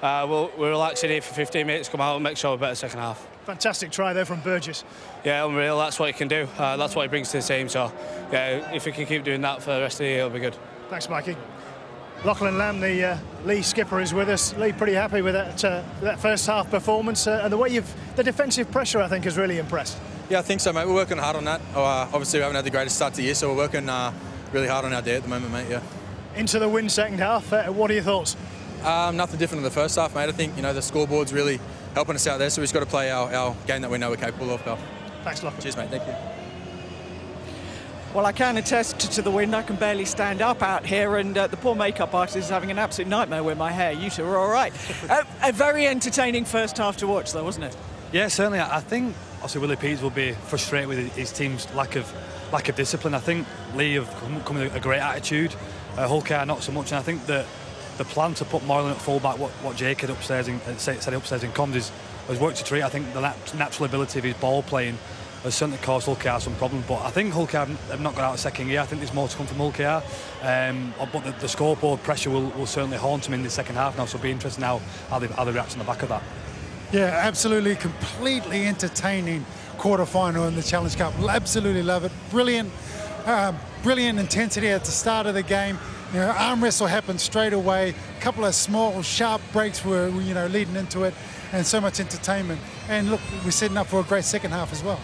We're relaxing here for 15 minutes, come out and make sure we're better second half. Fantastic try there from Burgess. Yeah, unreal, that's what he can do. That's what he brings to the team, so yeah, if we can keep doing that for the rest of the year, it'll be good. Thanks, Mikey. Lachlan Lamb, the Leigh skipper, is with us. Leigh, pretty happy with that first half performance, and the way the defensive pressure, I think, has really impressed. Yeah, I think so, mate. We're working hard on that. Obviously, we haven't had the greatest start to the year, so we're working really hard on our day at the moment, mate. Yeah. Into the win second half. What are your thoughts? Nothing different in the first half, mate. I think the scoreboard's really helping us out there. So we've just got to play our game that we know we're capable of, pal. Thanks, Lachlan. Cheers, mate. Thank you. Well, I can attest to the wind. I can barely stand up out here, and the poor makeup artist is having an absolute nightmare with my hair. You two are all right. A very entertaining first half to watch, though, wasn't it? Yeah, certainly. I think obviously Willie Pease will be frustrated with his team's lack of discipline. I think Leigh have come with a great attitude. Hulkar not so much, and I think that the plan to put Moylan at full-back, what Jake had upstairs said upstairs in comms has worked a treat. I think the natural ability of his ball playing has certainly caused Hulkar some problems, but I think Hulkar have not got out of second gear. I think there's more to come from Hulkar, but the scoreboard pressure will certainly haunt him in the second half now, so it'll be interesting how they react on the back of that. Yeah, absolutely, completely entertaining quarterfinal in the Challenge Cup. Absolutely love it. Brilliant intensity at the start of the game. You know, arm wrestle happened straight away. A couple of small, sharp breaks were, leading into it, and so much entertainment. And look, we're setting up for a great second half as well.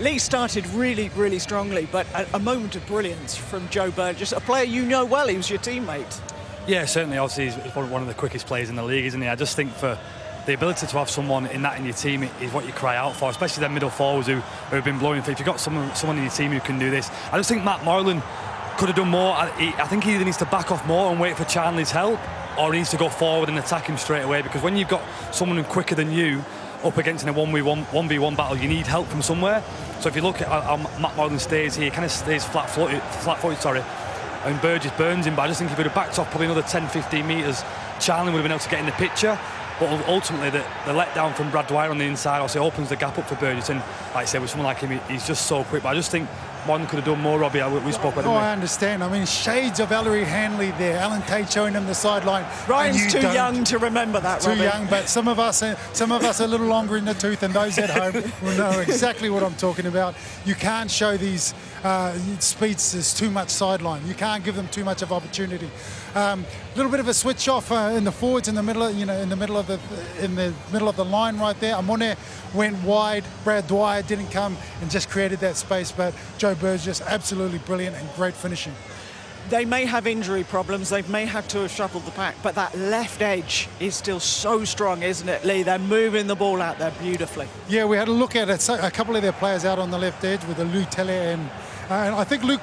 Leigh started really, really strongly, but a moment of brilliance from Joe Burgess, a player you know well. He was your teammate. Yeah, certainly. Obviously, he's one of the quickest players in the league, isn't he? I just think for the ability to have someone in your team is what you cry out for, especially them middle forwards who have been blowing for. If you've got someone in your team who can do this, I just think Matt Moylan could have done more. I think he either needs to back off more and wait for Charnley's help, or he needs to go forward and attack him straight away, because when you've got someone quicker than you up against in a 1v1 battle, you need help from somewhere. So if you look at how Matt Moylan stays here, he kind of stays flat-footed, and Burgess burns him, but I just think if he would have backed off probably another 10-15 metres, Charnley would have been able to get in the picture. But ultimately, the letdown from Brad Dwyer on the inside also opens the gap up for Burgess, and like I said, with someone like him, he's just so quick. But I just think Moylan could have done more, Robbie. We spoke about it. Oh, I understand. I mean, shades of Ellery Hanley there. Alan Tate showing him the sideline. Ryan's too young to remember that, Robbie. Too young, but some of us are a little longer in the tooth, and those at home will know exactly what I'm talking about. You can't show these speedsters too much sideline. You can't give them too much of opportunity. A little bit of a switch off in the forwards in the middle of the line right there. Amone went wide. Brad Dwyer didn't come and just created that space, but Joe Burgess absolutely brilliant and great finishing. They may have injury problems, they may have to have shuffled the pack, but that left edge is still so strong, isn't it, Leigh? They're moving the ball out there beautifully. Yeah, we had a look at it. So a couple of their players out on the left edge with Lou Teller and I think Luke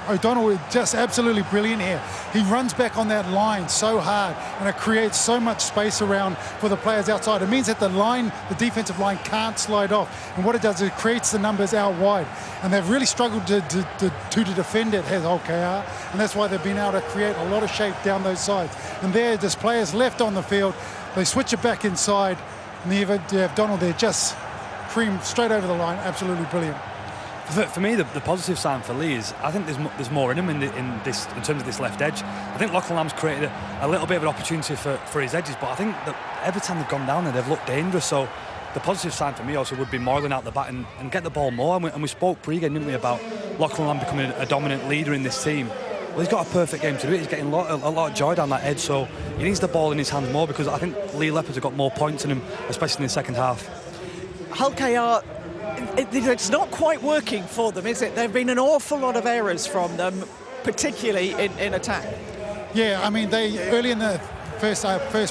O'Donnell is just absolutely brilliant here. He runs back on that line so hard, and it creates so much space around for the players outside. It means that the defensive line can't slide off, and what it does is it creates the numbers out wide, and they've really struggled to defend it, has OKR, and that's why they've been able to create a lot of shape down those sides. And there's players left on the field. They switch it back inside, and you have Donald there just cream straight over the line. Absolutely brilliant. For me, the positive sign for Leigh is I think there's more in him in terms of this left edge. I think Lachlan Lamb's created a little bit of an opportunity for his edges, but I think that every time they've gone down there, they've looked dangerous. So the positive sign for me also would be Moylan out the back and get the ball more. And we spoke pre-game, didn't we, about Lachlan Lamb becoming a dominant leader in this team. Well, he's got a perfect game to do it. He's getting a lot of joy down that edge, so he needs the ball in his hands more, because I think Leigh Leopards have got more points in him, especially in the second half. Hulkar, it's not quite working for them, is it? There have been an awful lot of errors from them, particularly in attack. Yeah, I mean, they early in the first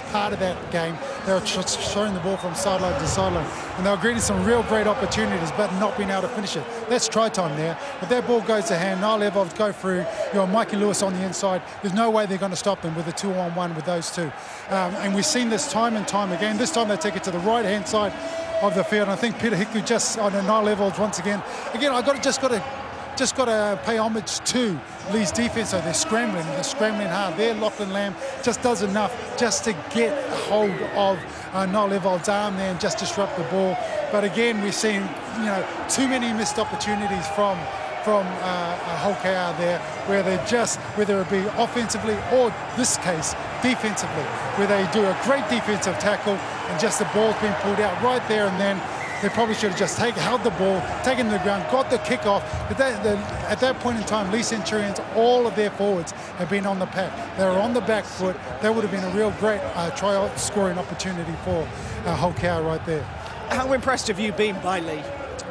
part of that game, they were throwing the ball from sideline to sideline, and they were creating some real great opportunities, but not being able to finish it. That's try time there. If that ball goes to hand, Niall Evolves go through, Mikey Lewis on the inside, there's no way they're going to stop them with a 2-on-1 with those two. And we've seen this time and time again. This time they take it to the right-hand side of the field, and I think Peter Hickley just on a Niall Evolves once again. Again, just got to pay homage to Leigh's defense. So they're scrambling hard. Their Lachlan Lamb just does enough just to get hold of Niall Evolves' arm there and just disrupt the ball. But again, we're seeing too many missed opportunities from Hulkar there, where they just, whether it be offensively or this case defensively, where they do a great defensive tackle and just the ball's been pulled out right there and then. They probably should have just held the ball, taken it to the ground, got the kick-off. But at that point in time, Leigh Centurions, all of their forwards have been on the pack. They were on the back foot. That would have been a real great try-scoring opportunity for Hulkar right there. How impressed have you been by Leigh?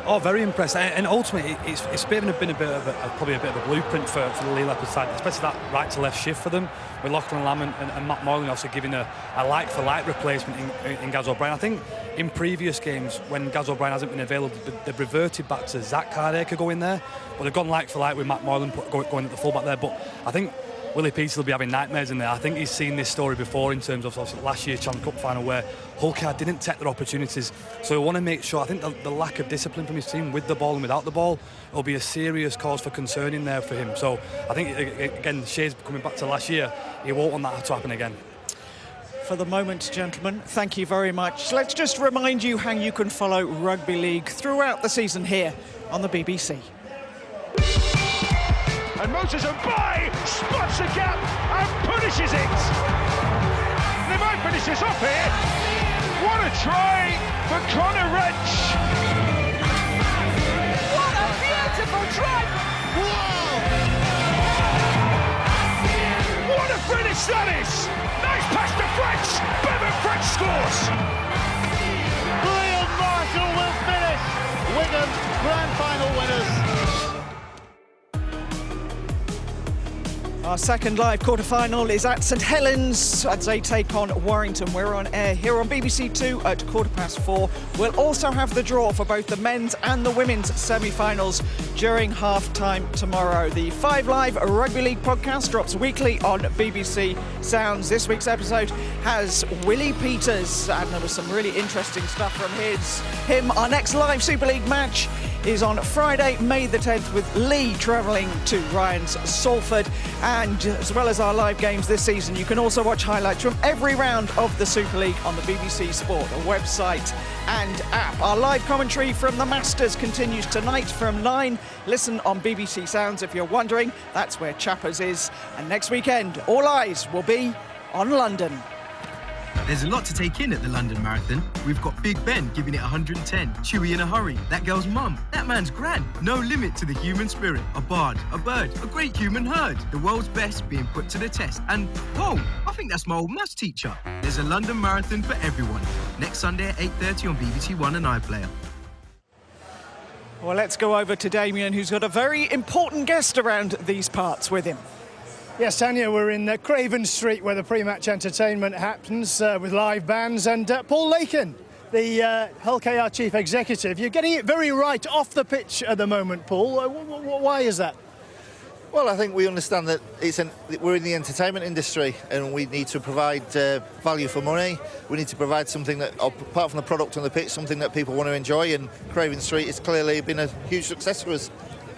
Oh, very impressed. And ultimately, it's been a bit of a blueprint for the Leigh Leopards side, especially that right to left shift for them, with Lachlan Lamb and Matt Moylan also giving a like-for-like replacement in Gaz O'Brien. I think in previous games, when Gaz O'Brien hasn't been available, they've reverted back to Zach Hardacre going there, but they've gone like-for-like with Matt Moylan going at the fullback there. But I think Willie Peters will be having nightmares in there. I think he's seen this story before in terms of last year's Challenge Cup final where Hull KR didn't take their opportunities. So I want to make sure, I think the lack of discipline from his team with the ball and without the ball will be a serious cause for concern in there for him. So I think, again, Shea's coming back to last year, he won't want that to happen again. For the moment, gentlemen, thank you very much. Let's just remind you how you can follow Rugby League throughout the season here on the BBC. And Moses and by spots a gap and punishes it. They might finish this off here. What a try for Connor Wrench. What a beautiful try. Wow. What a finish that is. Nice pass to French. Bevan French scores. Liam Marshall will finish. Wigan grand final winners. Our second live quarter-final is at St Helens as they take on Warrington. We're on air here on BBC 2 at 4:15. We'll also have the draw for both the men's and the women's semi-finals during half-time tomorrow. The 5 Live Rugby League podcast drops weekly on BBC Sounds. This week's episode has Willie Peters, and there was some really interesting stuff from him. Our next live Super League match is on Friday, May the 10th, with Leigh travelling to Ryan's Salford. And as well as our live games this season, you can also watch highlights from every round of the Super League on the BBC Sport website and app. Our live commentary from the Masters continues tonight from 9. Listen on BBC Sounds if you're wondering. That's where Chappers is. And next weekend, all eyes will be on London. There's a lot to take in at the London Marathon. We've got Big Ben giving it 110, Chewy in a hurry, that girl's mum, that man's gran. No limit to the human spirit. A bard, a bird, a great human herd. The world's best being put to the test. And, whoa, I think that's my old maths teacher. There's a London Marathon for everyone. Next Sunday at 8:30 on BBC One and iPlayer. Well, let's go over to Damien, who's got a very important guest around these parts with him. Yes, Tanya, we're in Craven Street where the pre-match entertainment happens with live bands, and Paul Lakin, the Hull KR Chief Executive. You're getting it very right off the pitch at the moment, Paul. Why is that? Well, I think we understand that we're in the entertainment industry and we need to provide value for money. We need to provide something that, apart from the product on the pitch, something that people want to enjoy, and Craven Street has clearly been a huge success for us.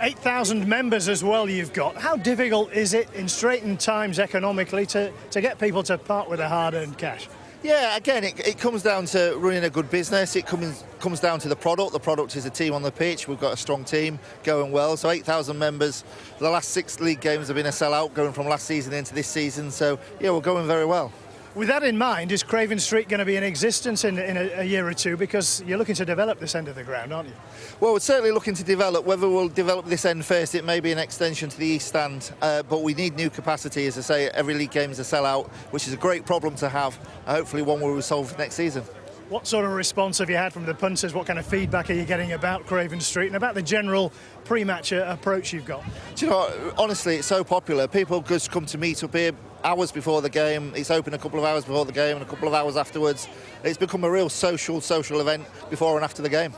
8,000 members as well you've got. How difficult is it in straitened times economically to get people to part with their hard-earned cash? Yeah, again, it comes down to running a good business. It comes down to the product. The product is a team on the pitch. We've got a strong team going well. So 8,000 members. The last 6 league games have been a sellout, going from last season into this season. So, yeah, we're going very well. With that in mind, is Craven Street going to be in existence in a year or two? Because you're looking to develop this end of the ground, aren't you? Well, we're certainly looking to develop. Whether we'll develop this end first, it may be an extension to the East Stand. But we need new capacity. As I say, every league game is a sellout, which is a great problem to have. Hopefully one we'll resolve next season. What sort of response have you had from the punters? What kind of feedback are you getting about Craven Street and about the general pre-match approach you've got? Do you know what? Honestly, it's so popular. People just come to meet up here hours before the game. It's open a couple of hours before the game and a couple of hours afterwards. It's become a real social event before and after the game.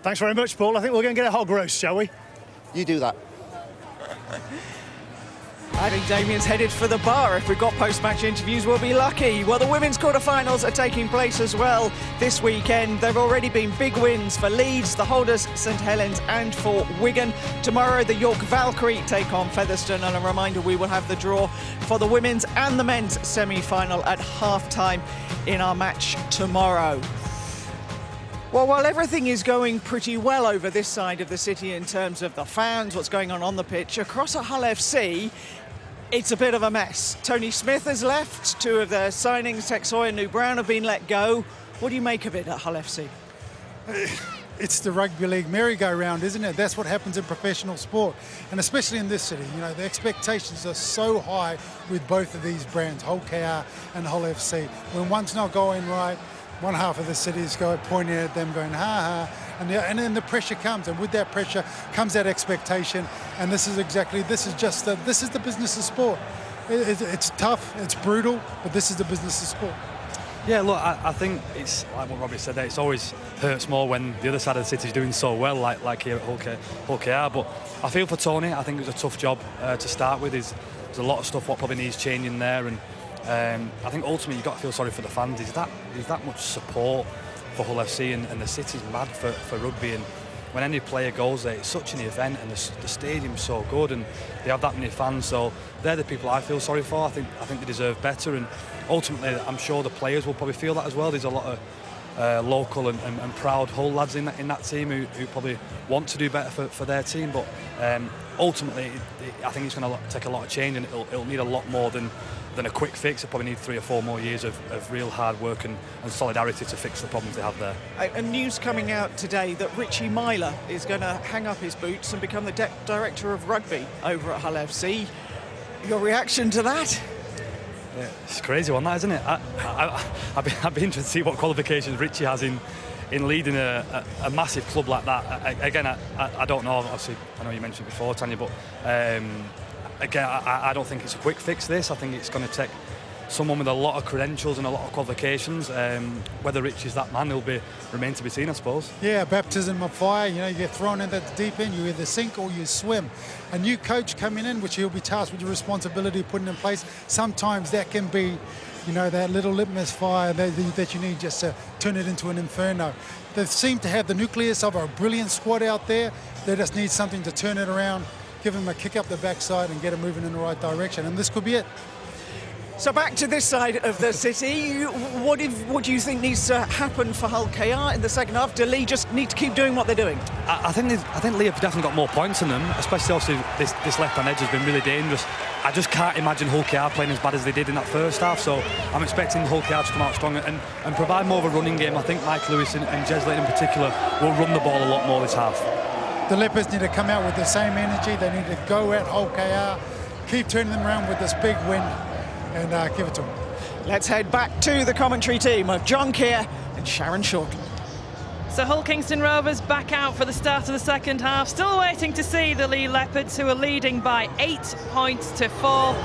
Thanks very much, Paul. I think we're going to get a hog roast, shall we? You do that. I think Damien's headed for the bar. If we've got post-match interviews, we'll be lucky. Well, the women's quarter-finals are taking place as well this weekend. There have already been big wins for Leeds, the holders, St Helens, and for Wigan. Tomorrow, the York Valkyrie take on Featherstone. And a reminder, we will have the draw for the women's and the men's semi-final at half-time in our match tomorrow. Well, while everything is going pretty well over this side of the city in terms of the fans, what's going on the pitch, across at Hull FC, it's a bit of a mess. Tony Smith has left. 2 of their signings, Tex Hoy and New Brown, have been let go. What do you make of it at Hull FC? It's the rugby league merry-go-round, isn't it? That's what happens in professional sport, and especially in this city. You know, the expectations are so high with both of these brands, Hull KR and Hull FC. When one's not going right, one half of the city is pointing at them going, ha ha, And then the pressure comes, and with that pressure comes that expectation. And this is the business of sport. It's tough, it's brutal, but this is the business of sport. Yeah, look, I think it's like what Robbie said there. It's always hurts more when the other side of the city is doing so well, like here at Hull KR. But I feel for Tony. I think it was a tough job to start with. There's a lot of stuff what probably needs changing there, and I think ultimately you've got to feel sorry for the fans. There's that much support for Hull FC, and the city's mad for rugby. And when any player goes there, it's such an event, and the stadium's so good, and they have that many fans. So they're the people I feel sorry for. I think they deserve better, and ultimately I'm sure the players will probably feel that as well. There's a lot of local and proud Hull lads in that team who probably want to do better for their team. But ultimately, I think it's going to take a lot of change, and it'll need a lot more than a quick fix. It'll probably need 3 or 4 more years of real hard work and solidarity to fix the problems they have there. And news coming out today that Richie Myler is going to hang up his boots and become the director of rugby over at Hull FC. Your reaction to that? Yeah, it's a crazy one, that, isn't it? I'd be interested to see what qualifications Richie has in leading a massive club like that. Again, I don't know. Obviously, I know you mentioned it before, Tanya, but again, I don't think it's a quick fix, this. I think it's going to take someone with a lot of credentials and a lot of qualifications. Whether Richie's that man will remain to be seen, I suppose. Yeah, baptism of fire. You know, you get thrown into the deep end, you either sink or you swim. A new coach coming in, which he'll be tasked with the responsibility of putting in place. Sometimes that can be, you know, that little litmus fire that you need just to turn it into an inferno. They seem to have the nucleus of a brilliant squad out there. They just need something to turn it around, give them a kick up the backside and get them moving in the right direction. And this could be it. So back to this side of the city, what do you think needs to happen for Hull KR in the second half? Do Leigh just need to keep doing what they're doing? I think Leigh have definitely got more points than them, especially obviously this left-hand edge has been really dangerous. I just can't imagine Hull KR playing as bad as they did in that first half, so I'm expecting Hull KR to come out stronger and provide more of a running game. I think Mike Lewis and Jez Layton in particular will run the ball a lot more this half. The Leopards need to come out with the same energy. They need to go at Hull KR, keep turning them around with this big win, and give it to them. Let's head back to the commentary team of John Keir and Sharon Shortland. So Hull Kingston Rovers back out for the start of the second half. Still waiting to see the Leigh Leopards, who are leading by 8 points to 4.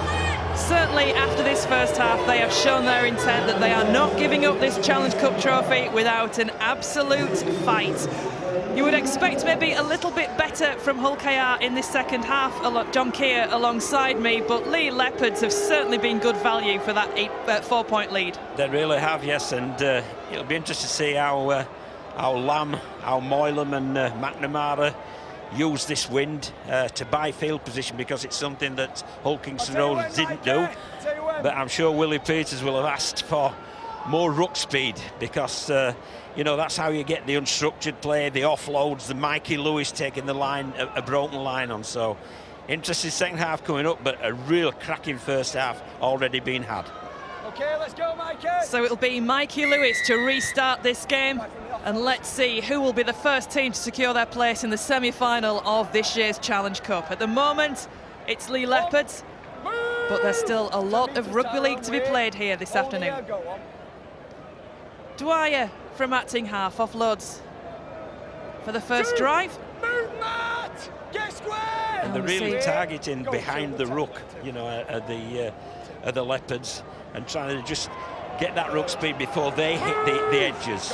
Certainly after this first half, they have shown their intent that they are not giving up this Challenge Cup trophy without an absolute fight. You would expect maybe a little bit better from Hull KR in this second half. John Keir alongside me, but Leigh Leopards have certainly been good value for that 4-point lead. They really have, yes, and it'll be interesting to see how Lamb, how Moylan and McNamara use this wind to buy field position, because it's something that Hull Kingston Rovers didn't do. But I'm sure Willie Peters will have asked for more ruck speed, because you know, that's how you get the unstructured play, the offloads, the Mikey Lewis taking the line, a broken line on. So interesting second half coming up, but a real cracking first half already been had. Okay, let's go, Mikey. So it'll be Mikey Lewis to restart this game, and let's see who will be the first team to secure their place in the semi-final of this year's Challenge Cup. At the moment, it's Leigh Leopards, but there's still a lot of rugby league to be played here this afternoon. Dwyer from Acting half offloads for the first drive. And they're really targeting behind the ruck, you know, at the Leopards, and trying to just get that ruck speed before they hit the edges.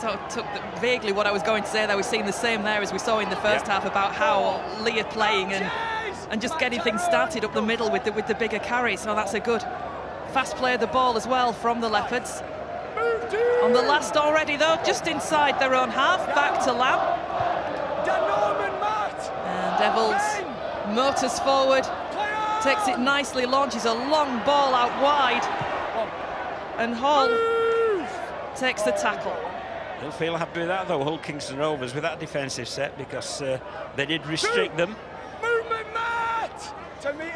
Sort of took vaguely what I was going to say there. We've seen the same there as we saw in the first half about how Leigh are playing and just getting things started up the middle with the bigger carries. So that's a good fast play of the ball as well from the Leopards. On the last already though, just inside their own half, back to Lamb. And Evans motors forward, takes it nicely, launches a long ball out wide, and Hull takes the tackle. They'll feel happy with that though, Hull Kingston Rovers, with that defensive set, because they did restrict them.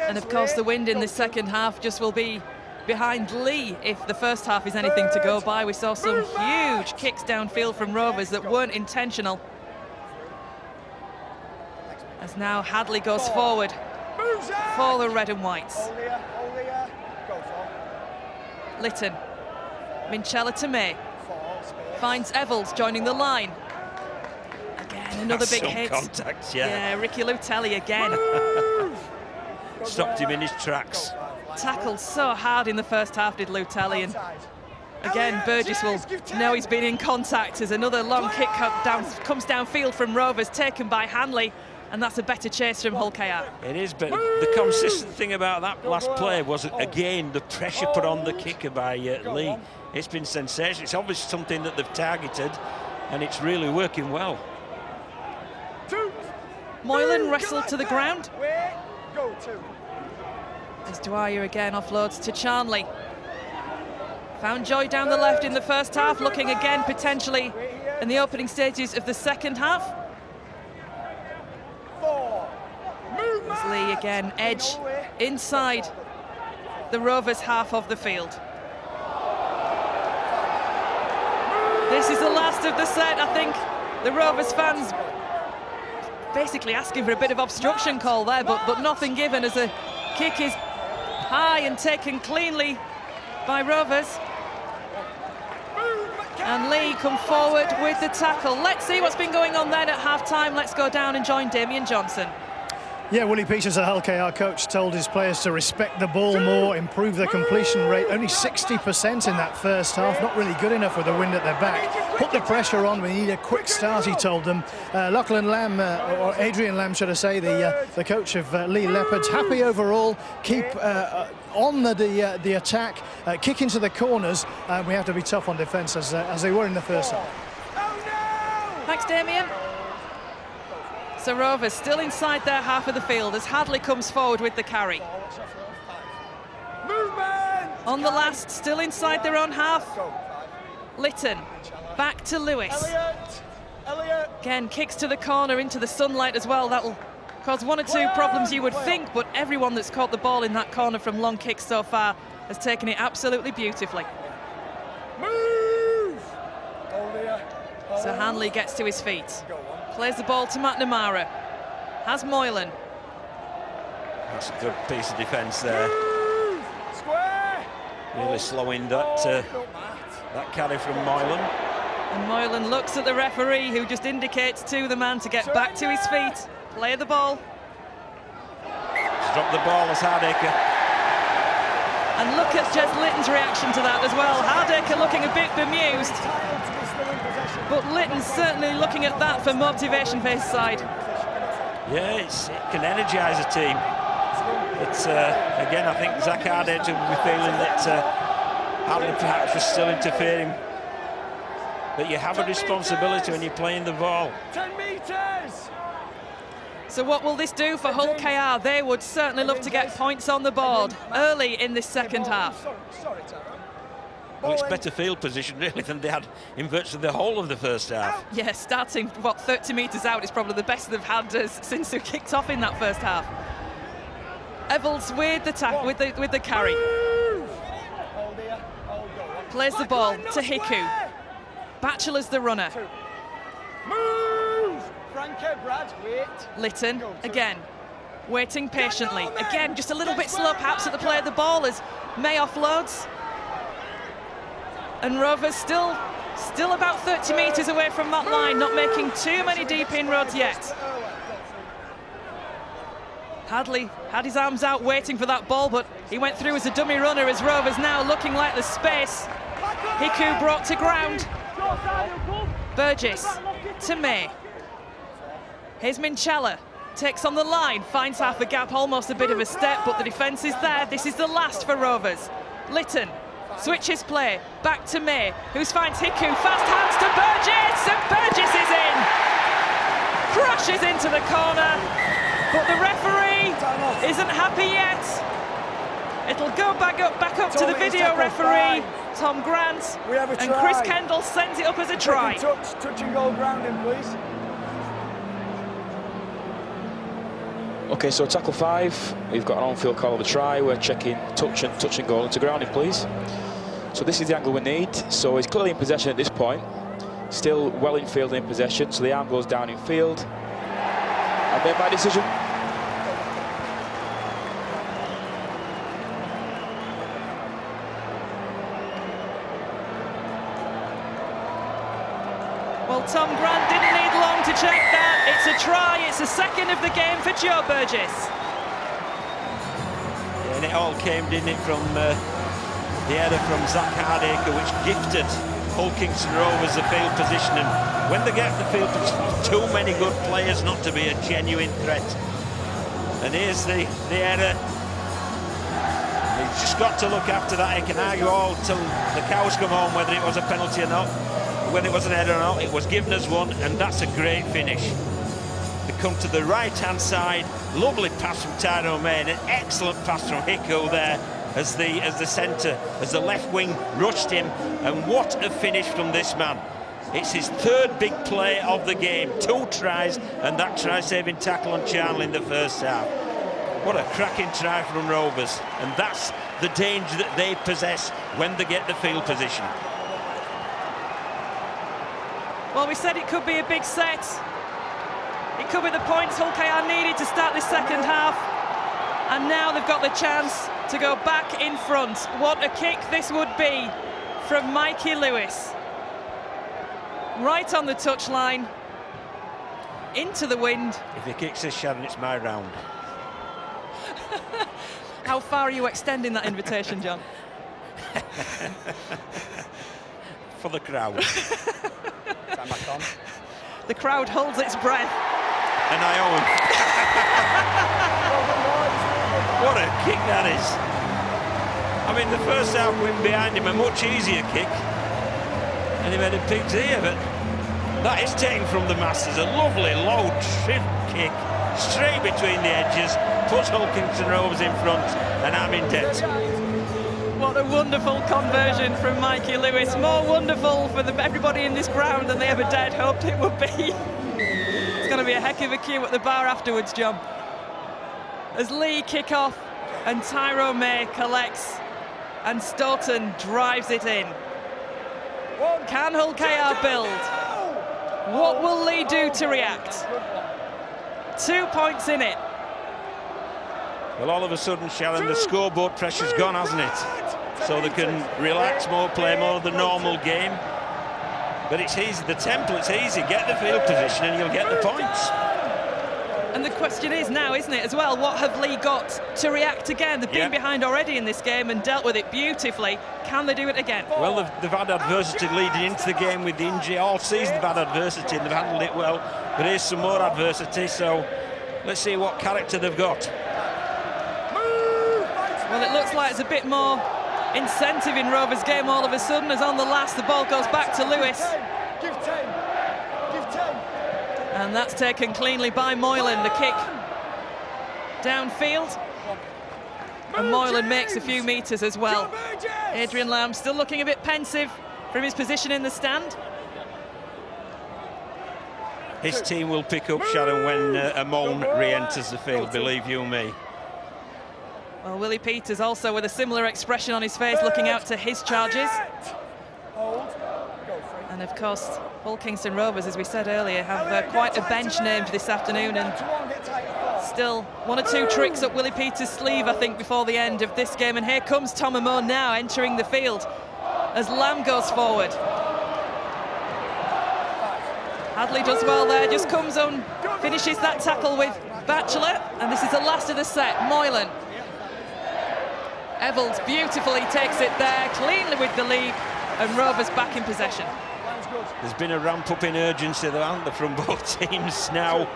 And of course the wind in this second half just will be behind Leigh if the first half is anything to go by. We saw some huge kicks downfield from Rovers that weren't intentional. As now Hadley goes forward for the red and whites. Lytton, Minchella to May, finds Evels joining the line. Again, another big hit. Contact, yeah. Yeah, Ricky Lutelli again. Stopped him in his tracks. Tackled so hard in the first half, did Lutelli, and again, Burgess will know he's been in contact as another long kick comes downfield from Rovers, taken by Hanley, and that's a better chase from Hull KR. It is, but the consistent thing about that last play was, again, the pressure put on the kicker by Leigh. It's been sensational. It's obviously something that they've targeted, and it's really working well. Moylan wrestled to the ground. As Dwyer again offloads to Charnley. Found joy down the left in the first half, looking again potentially in the opening stages of the second half. As Leigh again, edge inside the Rovers half of the field. This is the last of the set. I think the Rovers fans basically asking for a bit of obstruction call there, but nothing given as a kick is high and taken cleanly by Rovers. And Leigh come forward with the tackle. Let's see what's been going on then at half-time. Let's go down and join Damien Johnson. Yeah, Willie Peters, the Hull KR coach, told his players to respect the ball more, improve their completion rate. Only 60% in that first half, not really good enough with the wind at their back. Put the pressure on, we need a quick start, he told them. Lachlan Lamb, or Adrian Lamb, should I say, the coach of Leigh Leopards, happy overall, keep on the attack, kick into the corners, and we have to be tough on defence as they were in the first half. Thanks, Damien. So Rovers still inside their half of the field as Hadley comes forward with the carry. On the last, still inside their own half. Lytton, back to Lewis. Again, kicks to the corner into the sunlight as well. That'll cause one or two problems, you would think, but everyone that's caught the ball in that corner from long kicks so far has taken it absolutely beautifully. So Hanley gets to his feet. Plays the ball to McNamara. Has Moylan. That's a good piece of defence there. Really slowing that carry from Moylan. And Moylan looks at the referee, who just indicates to the man to get back to his feet. Play the ball. He's dropped the ball as Hardaker. And look at Jez Lytton's reaction to that as well. Hardaker looking a bit bemused. But Lytton's certainly looking at that for motivation for his side. Yeah, it can energise a team. But again, I think Zach Hardaker will be feeling that Hadley perhaps was still interfering. But you have a responsibility when you're playing the ball. 10 metres! So what will this do for Hull KR? They would certainly love to get points on the board early in this second half. Well, it's better field position, really, than they had in virtually the whole of the first half. Yeah, starting, 30 metres out is probably the best they've had since they kicked off in that first half. Evels with the carry. Plays the ball to Hiku. Batchelor's the runner. Lytton, again, waiting patiently. Again, just a little bit slow perhaps at the play of the ball as May offloads. And Rovers still about 30 metres away from that line, not making too many deep inroads yet. Hadley had his arms out waiting for that ball, but he went through as a dummy runner as Rovers now looking like the space. Hiku brought to ground. Burgess to May. Here's Minchella, takes on the line, finds half a gap, almost a bit of a step, but the defence is there. This is the last for Rovers. Lytton switches play, back to May, who finds Hiku, fast hands to Burgess, and Burgess is in! Crashes into the corner, but the referee isn't happy yet. It'll go back up to the video referee, Tom Grant, and Chris Kendall sends it up as a try. Touch and goal grounding, please. Okay, so tackle 5, we've got an on-field call of a try. We're checking touch and goal into grounding, please. So this is the angle we need. So he's clearly in possession at this point. Still well in field and in possession, so the arm goes down in field. I made my decision. Well, Tom Grant didn't need long to to check that. It's a try. It's the second of the game for Joe Burgess. Yeah, and it all came, didn't it, from the header from Zach Hardacre, which gifted Hull Kingston Rovers the field position. And when they get the field position, too many good players not to be a genuine threat. And here's the error. He's just got to look after that. He can argue all till the cows come home whether it was a penalty or not, whether it was an error or not. It was given as one, and that's a great finish. They come to the right-hand side. Lovely pass from Tyrone May, and an excellent pass from Hicko there as the centre, as the left wing rushed him. And what a finish from this man. It's his third big play of the game. 2 tries, and that try-saving tackle on Charnley in the first half. What a cracking try from Rovers, and that's the danger that they possess when they get the field position. Well, we said it could be a big set. It could be the points Hull KR needed to start the second half, and now they've got the chance to go back in front. What a kick this would be from Mikey Lewis. Right on the touchline, into the wind. If he kicks this, Sharon, it's my round. How far are you extending that invitation, John? For the crowd. The crowd holds its breath. And I owe him. What a kick that is. I mean, the first half went behind him, a much easier kick. And he made a pig's ear, but that is taken from the Masters. A lovely, low, trim kick, straight between the edges, puts Hull Kingston Rovers in front, and I'm in debt. What a wonderful conversion from Mikey Lewis. More wonderful for everybody in this ground than they ever dared hoped it would be. It's going to be a heck of a queue at the bar afterwards, John. As Leigh kick off and Tyrone May collects and Stoughton drives it in. Can Hull KR build? What will Leigh do to react? 2 points in it. Well, all of a sudden, Sharon, the scoreboard pressure's gone, hasn't it? So they can relax more, play more of the normal game. But it's easy, the template's easy. Get the field position and you'll get the points. And the question is now, isn't it, as well, what have Leigh got to react again? They've been behind already in this game and dealt with it beautifully. Can they do it again? Well, they've had adversity leading into the game with the injury. All season they've had adversity and they've handled it well. But here's some more adversity, so let's see what character they've got. Well, it looks like it's a bit more incentive in Rovers' game all of a sudden, as on the last the ball goes back to Lewis. Give 10. Give 10. And that's taken cleanly by Moylan, the kick downfield. And Moylan makes a few metres as well. Adrian Lamb still looking a bit pensive from his position in the stand. His team will pick up, Sharon, when Amon re-enters the field, believe you me. Well, Willie Peters also with a similar expression on his face, looking out to his charges. And of course, Hull Kingston Rovers, as we said earlier, have quite a bench named this afternoon, and still 1 or 2 tricks up Willie Peters' sleeve, I think, before the end of this game. And here comes Tom Amon now entering the field as Lamb goes forward. Hadley does well there, just comes on, finishes that tackle with Batchelor, and this is the last of the set. Moylan. Evans beautifully takes it there, cleanly with the lead, and Rovers back in possession. There's been a ramp up in urgency, though, hasn't there, from both teams now.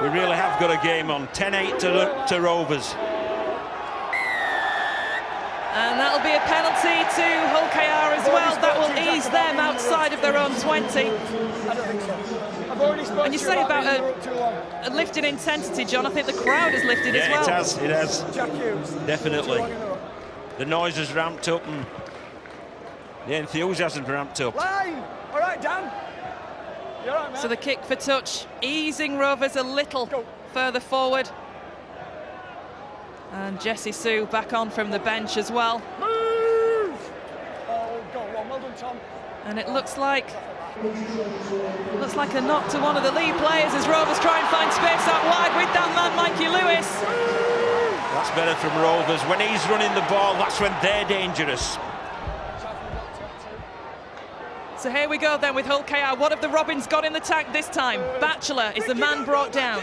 We really have got a game on. 10-8 to Rovers. And that'll be a penalty to Hull KR as well. That will ease them outside of their own 20. I don't think so. And you say about a lift in intensity, John, I think the crowd has lifted as well. It has. Definitely. The noise has ramped up and the enthusiasm ramped up. Line! All right, Dan. You're right, man. So the kick for touch, easing Rovers a little further forward. And Jesse Sue back on from the bench as well. Move! Oh, go on. Well done, Tom. And it looks like a knock to one of the lead players as Rovers try and find space out wide with that man Mikey Lewis. That's better from Rovers. When he's running the ball, that's when they're dangerous. So here we go then with Hull KR. What have the Robins got in the tank this time? Batchelor is the man brought down.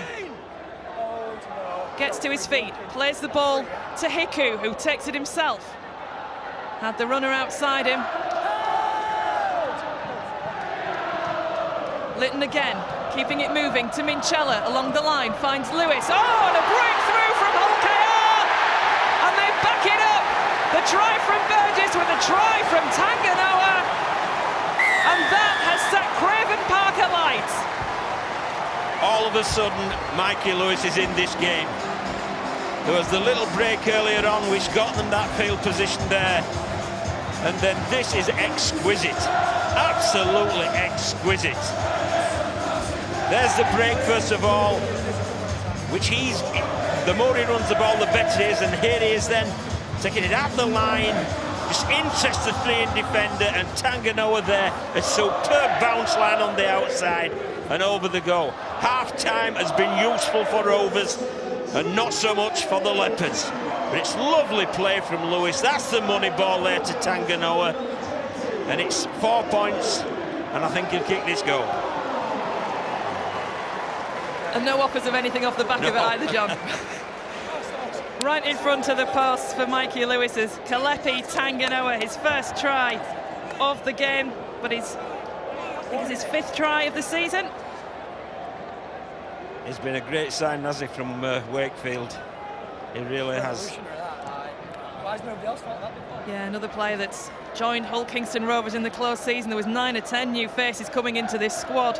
Gets to his feet, plays the ball to Hiku, who takes it himself. Had the runner outside him. Litton again, keeping it moving to Minchella along the line, finds Lewis. Oh, and a breakthrough from Hull KR! And they back it up! The try from Burgess with a try from Tanganoa. And that has set Craven Park alight. All of a sudden, Mikey Lewis is in this game. There was the little break earlier on which got them that field position there. And then this is exquisite. Absolutely exquisite. There's the break, first of all, which the more he runs the ball, the better it is. And here he is then, taking it out the line, just interested fleeing defender, and Tanganoa there, a superb bounce line on the outside, and over the goal. Half-time has been useful for Rovers, and not so much for the Leopards. But it's lovely play from Lewis. That's the money ball there to Tanganoa. And it's 4 points, and I think he'll kick this goal. And no offers of anything off the back of it either, John. Right in front of the post for Mikey Lewis's Kalepi Tanganoa, his first try of the game, but I think it's his 5th try of the season. He's been a great sign, hasn't he, from Wakefield? He really has. Yeah, another player that's joined Hull Kingston Rovers in the close season. There was 9 or 10 new faces coming into this squad,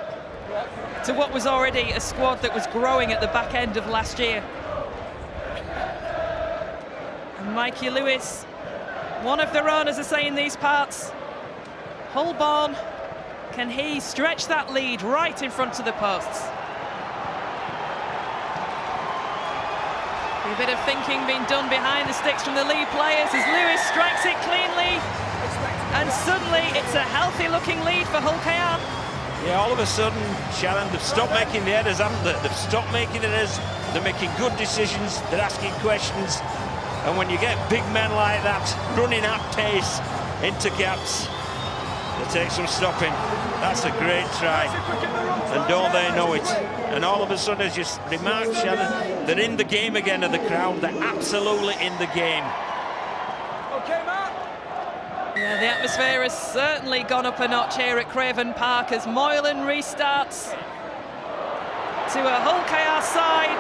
to what was already a squad that was growing at the back end of last year. And Mikey Lewis, one of their own, as I say, in these parts. Hull-born, can he stretch that lead right in front of the posts? A bit of thinking being done behind the sticks from the Leigh players as Lewis strikes it cleanly, and suddenly it's a healthy-looking lead for Hull KR. Yeah, all of a sudden, Shannon, they've stopped making the errors, haven't they? They've stopped making errors, they're making good decisions, they're asking questions, and when you get big men like that running at pace into gaps, they take some stopping. That's a great try, and don't they know it? And all of a sudden, as you remarked, Shannon, they're in the game again of the crowd. They're absolutely in the game. Okay, Matt. Yeah, the atmosphere has certainly gone up a notch here at Craven Park as Moylan restarts to a Hull KR side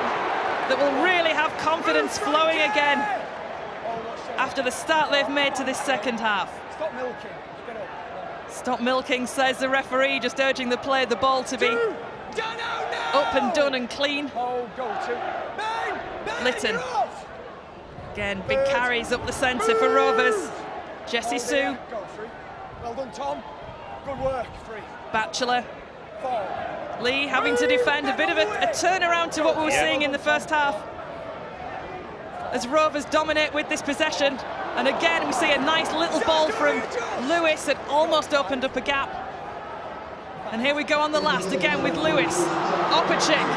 that will really have confidence flowing again after the start they've made to this second half. Stop milking. Stop milking, says the referee, just urging the ball to be up and done and clean. Oh, go to Litton. Again, big carries up the centre for Rovers. Jesse Sue. Well done, Tom. Good work, free. Batchelor. Leigh having to defend, a bit of a turnaround to what we were seeing in the first half, as Rovers dominate with this possession. And again, we see a nice little ball from Lewis that almost opened up a gap. And here we go on the last, again with Lewis. Opachik,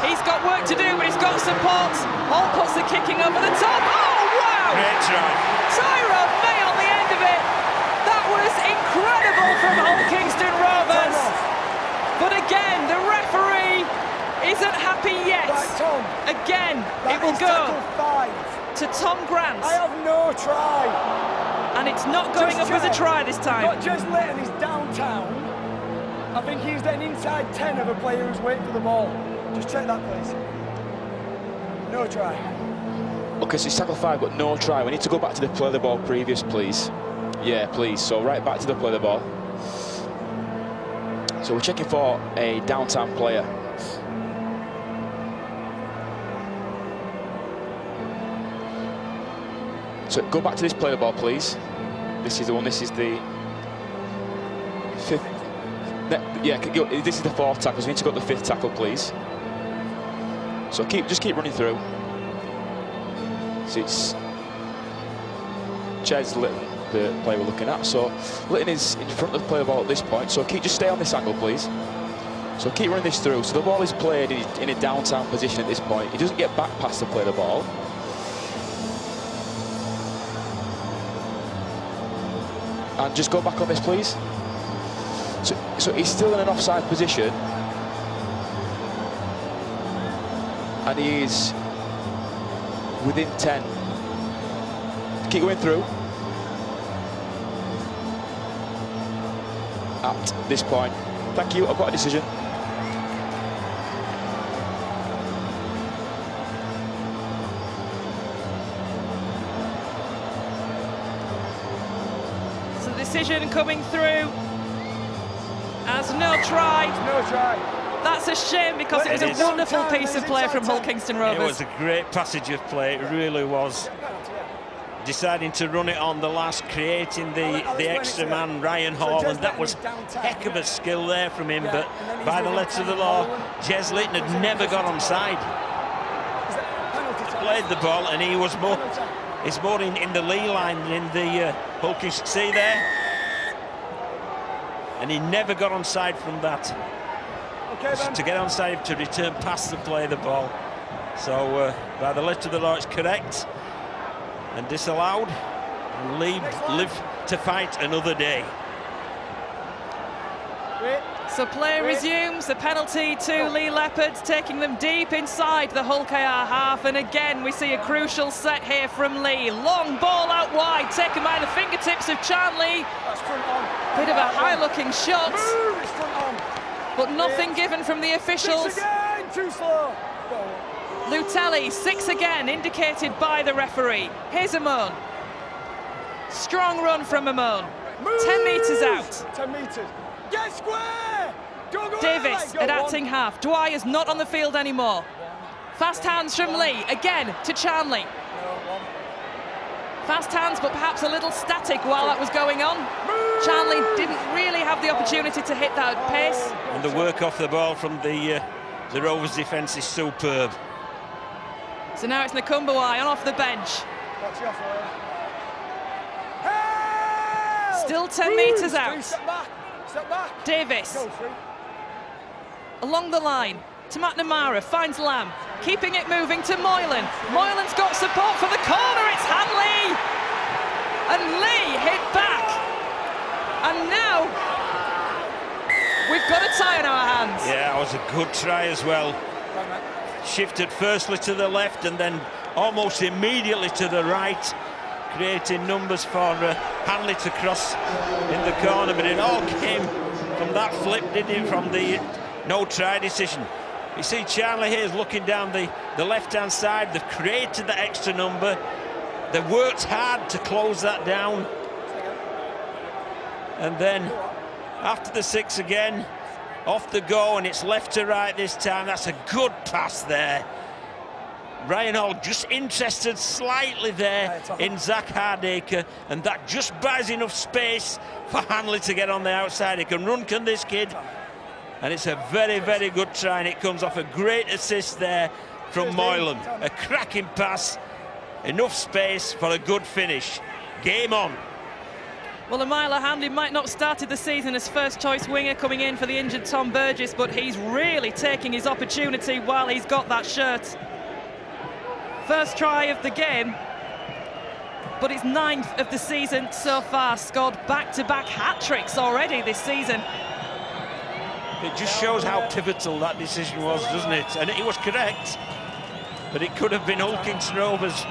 he's got work to do, but he's got support. Hall puts the kicking over the top. Oh, wow! Great try. Tyrone May on the end of it. That was incredible from Hull Kingston Rovers. But again, the referee isn't happy yet. Right, Tom. Again, it will go to Tom Grant. I have no try. And it's not going up as a try this time. Got Jez Litton, he's downtown. I think he's an inside 10 of a player who's waiting for the ball. Just check that, please. No try. Okay, so it's tackle 5, but no try. We need to go back to the play the ball previous, please. Yeah, please. So right back to the play the ball. So we're checking for a downtown player. So go back to this play the ball, please. This is the one. This is the 5th. Yeah, this is the 4th tackle. So we need to go to the 5th tackle, please. So just keep running through. So it's Jez Litton, the player we're looking at. So Litton is in front of the play the ball at this point. So just stay on this angle, please. So keep running this through. So the ball is played in a downtown position at this point. He doesn't get back past the play the ball. And just go back on this, please. So he's still in an offside position. And he is within 10. Keep going through. At this point. Thank you, I've got a decision. So the decision coming through as no try. No try. That's a shame because it was a wonderful piece of play from Hull Kingston Rovers. It was a great passage of play, it really was. Deciding to run it on the last, creating the extra man, Ryan Hall, and that was heck of a skill there from him, but by the letter of the law, Jez Litton had never got onside. Played the ball, and he was more, it's more in the Leigh line than in the Hull Kingston. See there? And he never got onside from that. To get onside, to return past the play the ball. So by the letter of the law, it's correct and disallowed, and Leigh live to fight another day. So play resumes, the penalty to Leigh Leopards, taking them deep inside the Hull KR half, and again we see a crucial set here from Leigh. Long ball out wide, taken by the fingertips of Charnley. Bit of a high-looking shot, but nothing given from the officials. Too slow. Lutelli, 6 again, indicated by the referee. Here's Amon. Strong run from Amon. 10 metres out. 10 metres. Get square! Go Davis at acting half. Dwyer's not on the field anymore. Fast hands from Leigh, again to Charnley. Fast hands, but perhaps a little static while that was going on. Charnley didn't really have the opportunity to hit that pace. And the work off the ball from the Rovers defence is superb. So now it's Nakumbawai on off the bench. Still 10 metres out. Step back. Davis. Along the line to McNamara, finds Lamb. Keeping it moving to Moylan. Moylan's got support for the corner, it's Hanley! And Leigh hit back. And now we've got a tie on our hands. Yeah, that was a good try as well. Shifted firstly to the left and then almost immediately to the right, creating numbers for Hanley to cross in the corner, but it all came from that flip, didn't it, from the no try decision. You see Charnley here is looking down the left-hand side. They've created the extra number. They've worked hard to close that down. And then after the 6 again, off the go, and it's left to right this time. That's a good pass there. Ryan Hall just interested slightly there in Zach Hardacre, and that just buys enough space for Hanley to get on the outside. He can run, can this kid? And it's a very, very good try, and it comes off a great assist there from Moylan. A cracking pass, enough space for a good finish. Game on. Well, Amila Hanley might not have started the season as first-choice winger coming in for the injured Tom Burgess, but he's really taking his opportunity while he's got that shirt. First try of the game, but it's 9th of the season so far. Scored back-to-back hat-tricks already this season. It just shows how pivotal that decision was, doesn't it? And it was correct, but it could have been Hull Kingston Rovers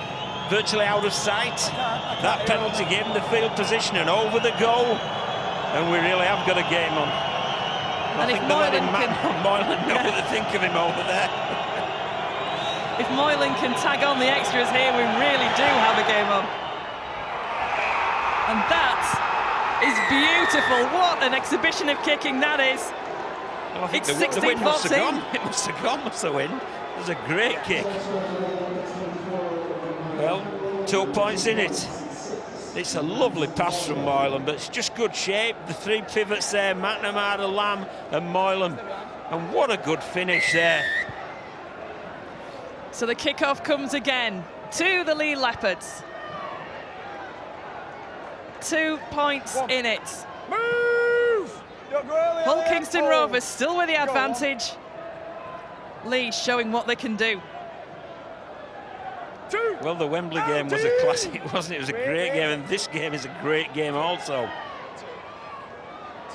virtually out of sight. That penalty gave him the field position and over the goal, and we really have got a game on. I think they're letting Moylan know what they think of him over there. If Moylan can tag on the extras here, we really do have a game on. And that is beautiful. What an exhibition of kicking that is. Well, I think it's the wind must have 16-14. gone. It must have gone, must the wind. It was a great kick. Well, 2 points in it. It's a lovely pass from Moylan, but it's just good shape. The 3 pivots there, McNamara, Lamb and Moylan. And what a good finish there. So the kickoff comes again to the Leigh Leopards. 2 points in it. Move! Hull Kingston Rovers still with the advantage. Leigh showing what they can do. Well, the Wembley game was a classic, wasn't it? It was a great game, and this game is a great game also.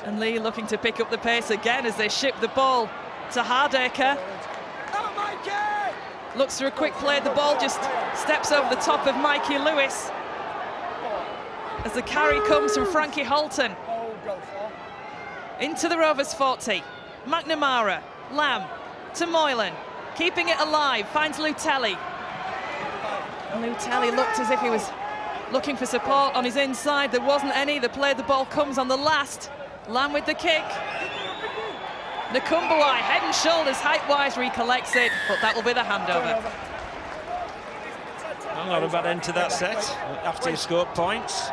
And Leigh looking to pick up the pace again as they ship the ball to Hardaker. Looks for a quick play, the ball just steps over the top of Mikey Lewis as the carry comes from Frankie Holton. Into the Rovers 40. McNamara, Lamb to Moylan, keeping it alive, finds Lutelli. And Lutelli looked as if he was looking for support on his inside. There wasn't any. The play, the ball comes on the last. Lamb with the kick. Nakumbawai, head and shoulders, height-wise, recollects it, but that will be the handover. Not a bad end to that set, after you scored points.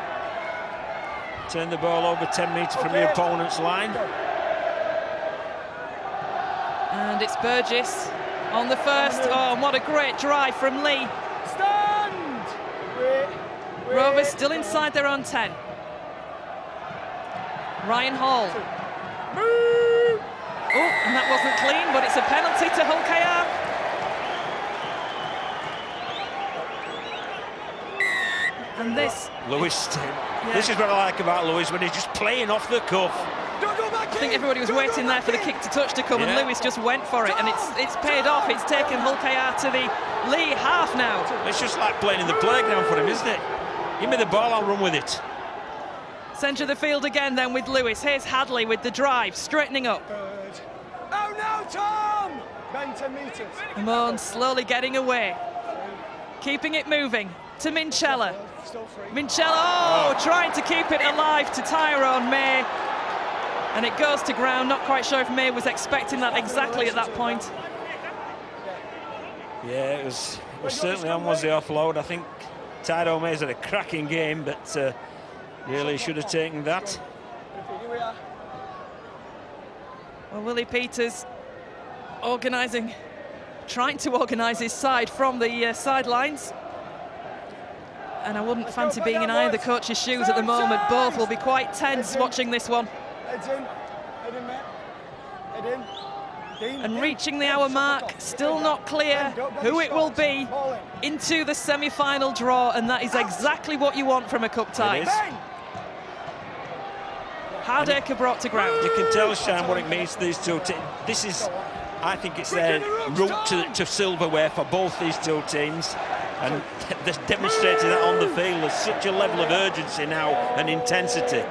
Turn the ball over 10 metres from your opponent's line. And it's Burgess on the first. Oh, and what a great drive from Leigh. Stand! Rovers still inside their own 10. Ryan Hall. Oh, and that wasn't clean, but it's a penalty to Hull KR. And this... Lewis, this is what I like about Lewis, when he's just playing off the cuff. I think everybody was waiting there for the kick to touch to come, and Lewis just went for it, and it's paid off. It's taken Hull KR to the Leigh half now. It's just like playing in the playground for him, isn't it? Give me the ball, I'll run with it. Centre of the field again then with Lewis. Here's Hadley with the drive, straightening up. Oh no, Tom! Bang 10 metres. Amon slowly getting away. Keeping it moving to Minchella. Minchella, trying to keep it alive to Tyrone May. And it goes to ground. Not quite sure if May was expecting that exactly at that point. Yeah, it was certainly on was the offload. I think Tyrone May's had a cracking game, but really should have taken that. Well, Willie Peters trying to organise his side from the sidelines. And I wouldn't fancy being in either coach's shoes at the moment. Both will be quite tense watching this one. Head in, mate. Head in. And reaching the hour mark, still not clear who it will be into the semi-final draw, and that is exactly what you want from a cup tie. Hardaker brought to ground. You can tell, Shan, what it means to these two teams. This is, I think it's their route to silverware for both these two teams. And they're demonstrating that on the field. There's such a level of urgency now and intensity.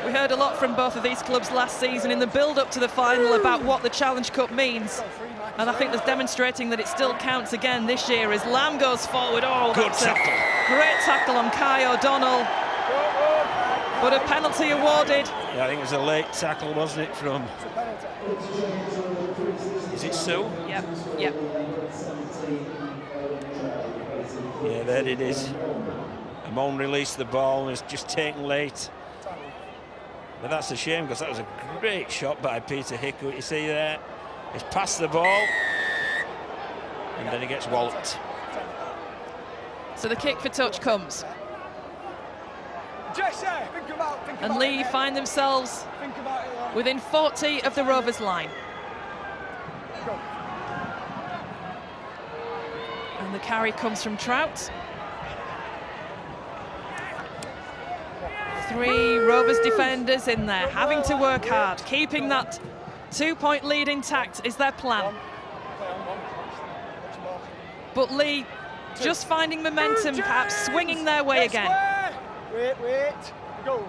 We heard a lot from both of these clubs last season in the build-up to the final about what the Challenge Cup means. And I think there's demonstrating that it still counts again this year as Lamb goes forward. Oh, good tackle. Great tackle on Kai O'Donnell. But a penalty awarded. Yeah, I think it was a late tackle, wasn't it, from... Is it Sue? Yep. Yeah, there it is. Amon released the ball and it's just taken late. But that's a shame, because that was a great shot by Peter Hickey. You see there, he's passed the ball and then he gets walloped. So the kick for touch comes. Jesse, think about and Leigh find themselves within 40 of the Rovers line. And the carry comes from Trout. 3 Rovers defenders in there, having to work hard. Keeping that 2-point lead intact is their plan. But Leigh just finding momentum, perhaps swinging their way again.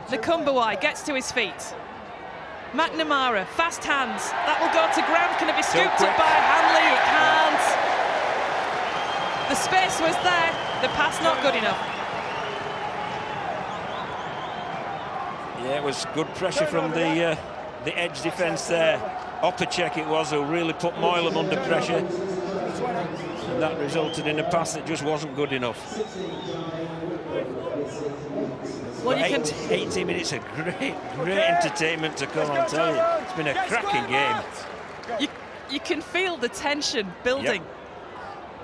Nakumbawai gets to his feet. McNamara, fast hands. That will go to ground. Can it be scooped up by Hanley? It can't. The space was there. The pass not good enough. Yeah, it was good pressure from the edge defence there. Opacek it was, who really put Moylan under pressure. And that resulted in a pass that just wasn't good enough. Well, 18 minutes of great entertainment to come, I'll tell you. It's been a cracking game. You can feel the tension building. Yep.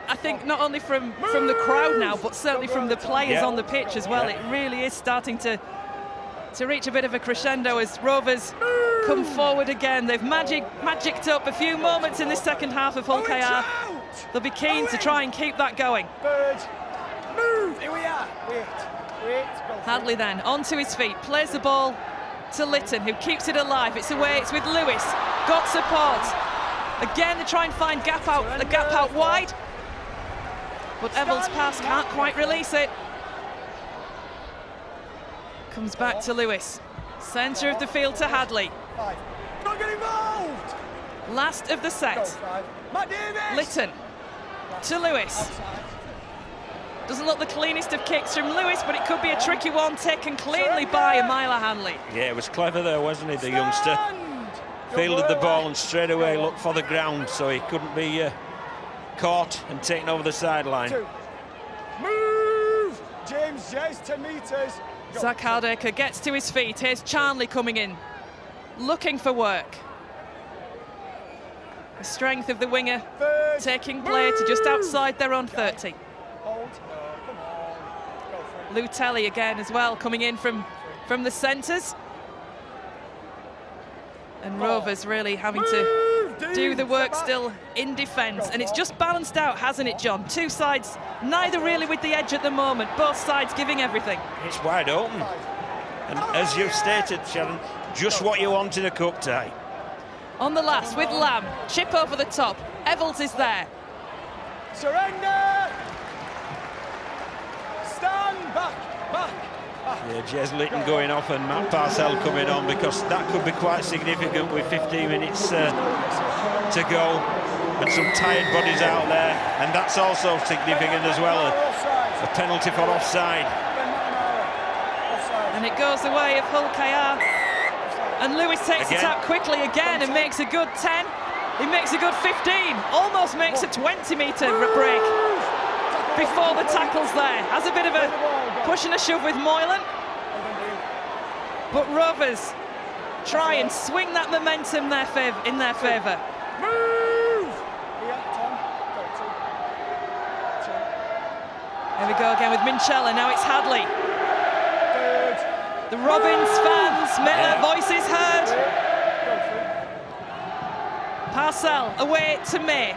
I think not only from the crowd now, but certainly from the players on the pitch as well. It really is starting to reach a bit of a crescendo as Rovers come forward again. They've magicked up a few moments in this second half of Hull KR. They'll be keen to try and keep that going. Move! Here we are. Wait. Hadley then onto his feet, plays the ball to Lytton, who keeps it alive. It's away, it's with Lewis. Got support. Again, they try and find the gap out wide. But Evalds' pass can't quite release it. Comes back to Lewis. Centre of the field to Hadley. Don't get involved! Last of the set. Lytton to Lewis. Doesn't look the cleanest of kicks from Lewis, but it could be a tricky one, taken cleanly by Amila Hanley. Yeah, it was clever there, wasn't he, the youngster? Fielded the ball and straight away looked for the ground, so he couldn't be caught and taken over the sideline. Move! James Jay's 10 metres. Zach Hardaker gets to his feet. Here's Charnley coming in, looking for work. The strength of the winger taking play to just outside their own 30. Lutelli again as well, coming in from the centres. And Rovers really having to do the work still in defence. And it's just balanced out, hasn't it, John? Two sides, neither really with the edge at the moment. Both sides giving everything. It's wide open. And as you've stated, Sharon, just what you want in a cup tie. On the last with Lamb. Chip over the top. Evalds is there. Surrender! Stand back, back. Yeah, Jez Lytton going off and Matt Parcell coming on, because that could be quite significant with 15 minutes to go and some tired bodies out there, and that's also significant as well, a penalty for offside. And it goes the way of Hull KR, and Lewis takes it out quickly again and makes a good 10. He makes a good 15, almost makes a 20-metre break before the tackle's there. Has a bit of a push and a shove with Moylan. But Rovers try and swing that momentum in their favour. Move! Here we go again with Minchella. Now it's Hadley. The Robins fans make their voices heard. Parcell away to May.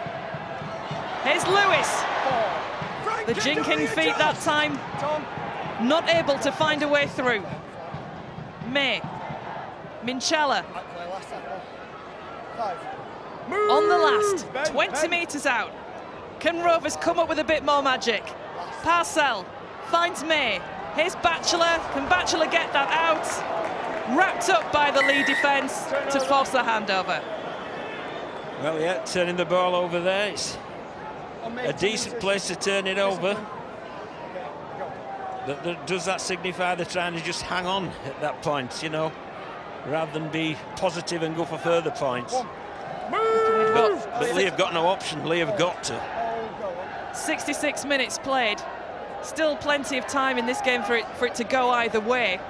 Here's Lewis. The jinking feet that time, not able to find a way through. May. Minchella. On the last, 20 metres out. Can Rovers come up with a bit more magic? Parcell finds May. Here's Batchelor. Can Batchelor get that out? Wrapped up by the Leigh defence to force the handover. Well, yeah, turning the ball over there. It's a decent place to turn it over. Does that signify they're trying to just hang on at that point, you know, rather than be positive and go for further points? But Leigh have got no option. Leigh have got to. 66 minutes played. Still plenty of time in this game for it to go either way.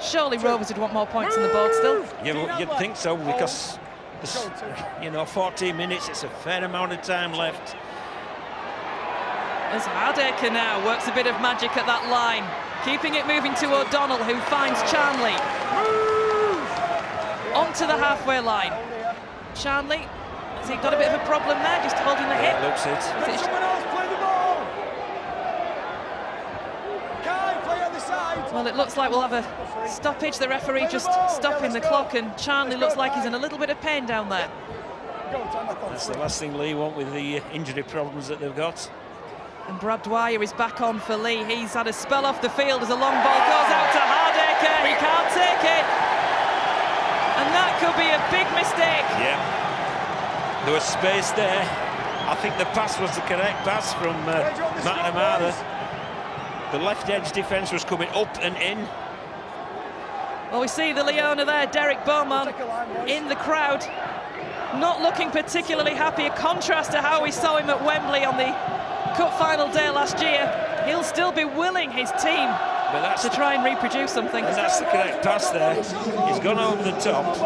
Surely Rovers would want more points on the board still. Yeah, well, you'd think so, because you know, 14 minutes, it's a fair amount of time left. As Hardaker now works a bit of magic at that line, keeping it moving to O'Donnell, who finds Charnley. Onto the halfway line. Charnley, has he got a bit of a problem there, just holding the hip? Looks it. Someone else play the ball. Kai, play on the side. Well, it looks like we'll have a stoppage. The referee just stopping the clock, and Charnley looks like he's in a little bit of pain down there. That's the last thing Leigh want with the injury problems that they've got. And Brad Dwyer is back on for Leigh. He's had a spell off the field as a long ball goes out to Hardaker. He can't take it. And that could be a big mistake. Yeah. There was space there. I think the pass was the correct pass from McNamara. The left edge defence was coming up and in. Well, we see the Leona there, Derek Beaumont, in the crowd. Not looking particularly happy. A contrast to how we saw him at Wembley on the Cup final day last year. He'll still be willing his team to try and reproduce something. And that's the correct pass there. He's gone over the top,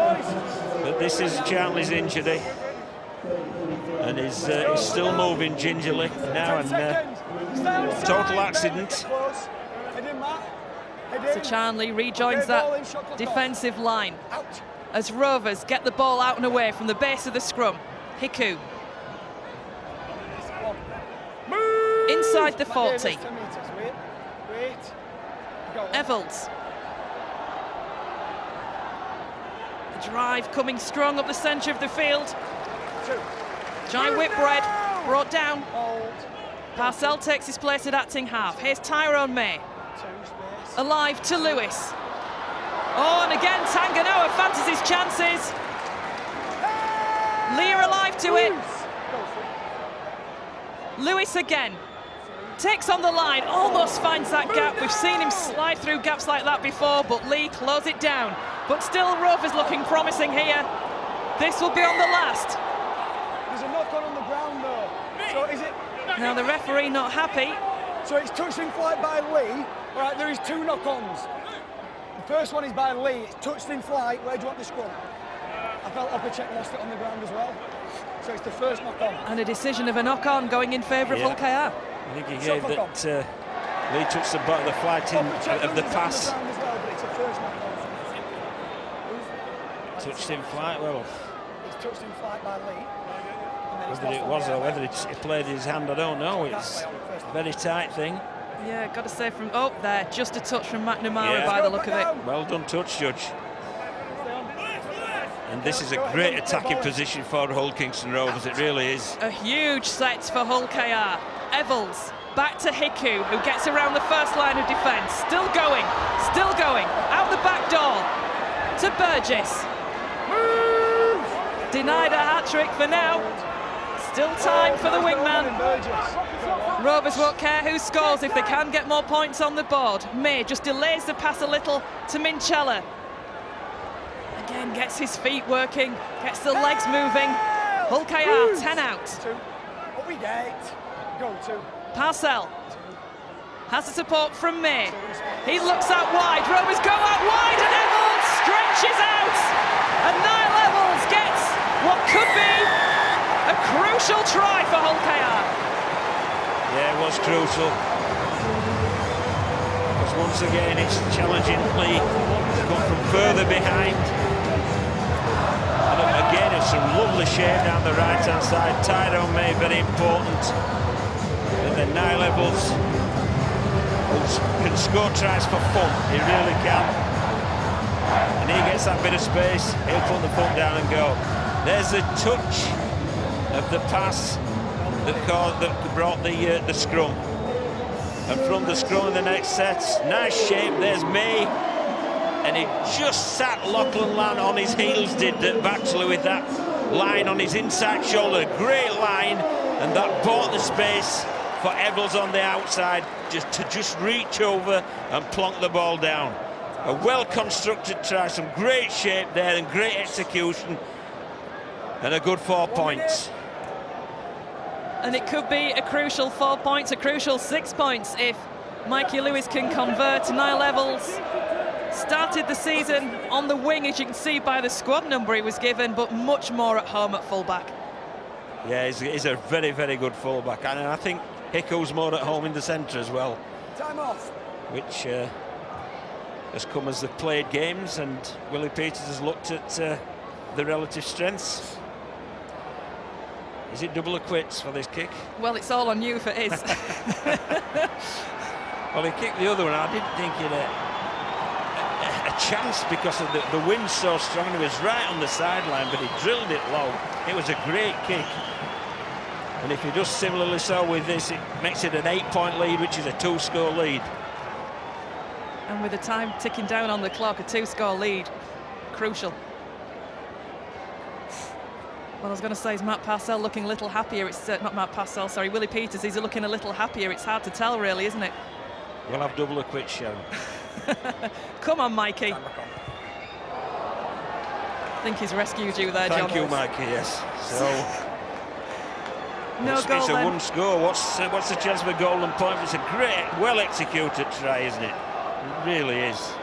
but this is Charnley's injury, and he's still moving gingerly now, and total accident. So Charnley rejoins that defensive line as Rovers get the ball out and away from the base of the scrum. Hiku. Inside the 40. Evalds. Drive coming strong up the centre of the field. Jai Whitbread brought down. Parcell takes his place at acting half. Here's Tyrone May. Alive to Lewis. Oh, and again Tanganoa fancies his chances. Leigh alive to it. Lewis again. Takes on the line, almost finds that gap. We've seen him slide through gaps like that before, but Leigh close it down. But still, Rovers looking promising here. This will be on the last. There's a knock-on the ground, though. So is it... Now the referee not happy. So it's touched in flight by Leigh. All right, there is 2 knock-ons. The first one is by Leigh. It's touched in flight. Where do you want the scrum? I felt Opacek lost it on the ground as well. So it's the first knock-on. And a decision of a knock-on going in favour of Hull KR. I think he gave that Leigh touched the bottom of the flight of the pass. Touched in flight, well. It's touched in flight by Leigh. Whether it was or whether he played his hand, I don't know. It's a very tight thing. Yeah, got to say from there, just a touch from McNamara by the look of it. Well done touch, Judge. And this is a great attacking position for Hull Kingston Rovers, it really is. A huge set for Hull KR. Evels back to Hiku, who gets around the first line of defence. Still going, out the back door to Burgess. Denied a hat-trick for now. Still time for the wingman. Rovers won't care who scores if they can get more points on the board. May just delays the pass a little to Minchella. Again, gets his feet working, gets the legs moving. Hull KR, 10 out. What we get? Go to. Parcell has the support from May. He looks out wide, Rovers go out wide, and Evans stretches out. And Niall Evans gets what could be a crucial try for Hull KR. Yeah, it was crucial. Because once again, it's challenging Leigh to come from further behind. And again, it's some lovely shape down the right-hand side. Tyrone May, very important. And then Niall Evans can score tries for fun. He really can. And he gets that bit of space. He'll put the foot down and go. There's a touch of the pass that brought the scrum. And from the scrum in the next set, nice shape, there's May. And he just sat Lachlan Land on his heels, did Baxley with that line on his inside shoulder. Great line, and that bought the space for Evans on the outside just reach over and plonk the ball down. A well-constructed try, some great shape there and great execution. And a good 4 points. And it could be a crucial 4 points, a crucial 6 points if Mikey Lewis can convert. Niall Evans started the season on the wing, as you can see by the squad number he was given, but much more at home at full-back. Yeah, he's a very, very good full-back. And I think Hicko's more at home in the centre as well. Time off. Which has come as they've played games, and Willie Peters has looked at the relative strengths. Is it double or quits for this kick? Well, it's all on you if it is. Well, he kicked the other one. I didn't think he had a chance because of the wind's so strong. He was right on the sideline, but he drilled it low. It was a great kick. And if he does similarly so with this, it makes it an 8-point lead, which is a 2-score lead. And with the time ticking down on the clock, a 2-score lead, crucial. Well, I was going to say, is Matt Parcell looking a little happier? It's not Matt Parcell, sorry, Willie Peters. He's looking a little happier. It's hard to tell, really, isn't it? We'll have double or quits, Sharon. Come on, Mikey. I think he's rescued you there, John. Thank you, Mikey, yes. So, no goal, it's a then. 1 score. What's the chance of a golden point? It's a great, well-executed try, isn't it? It really is.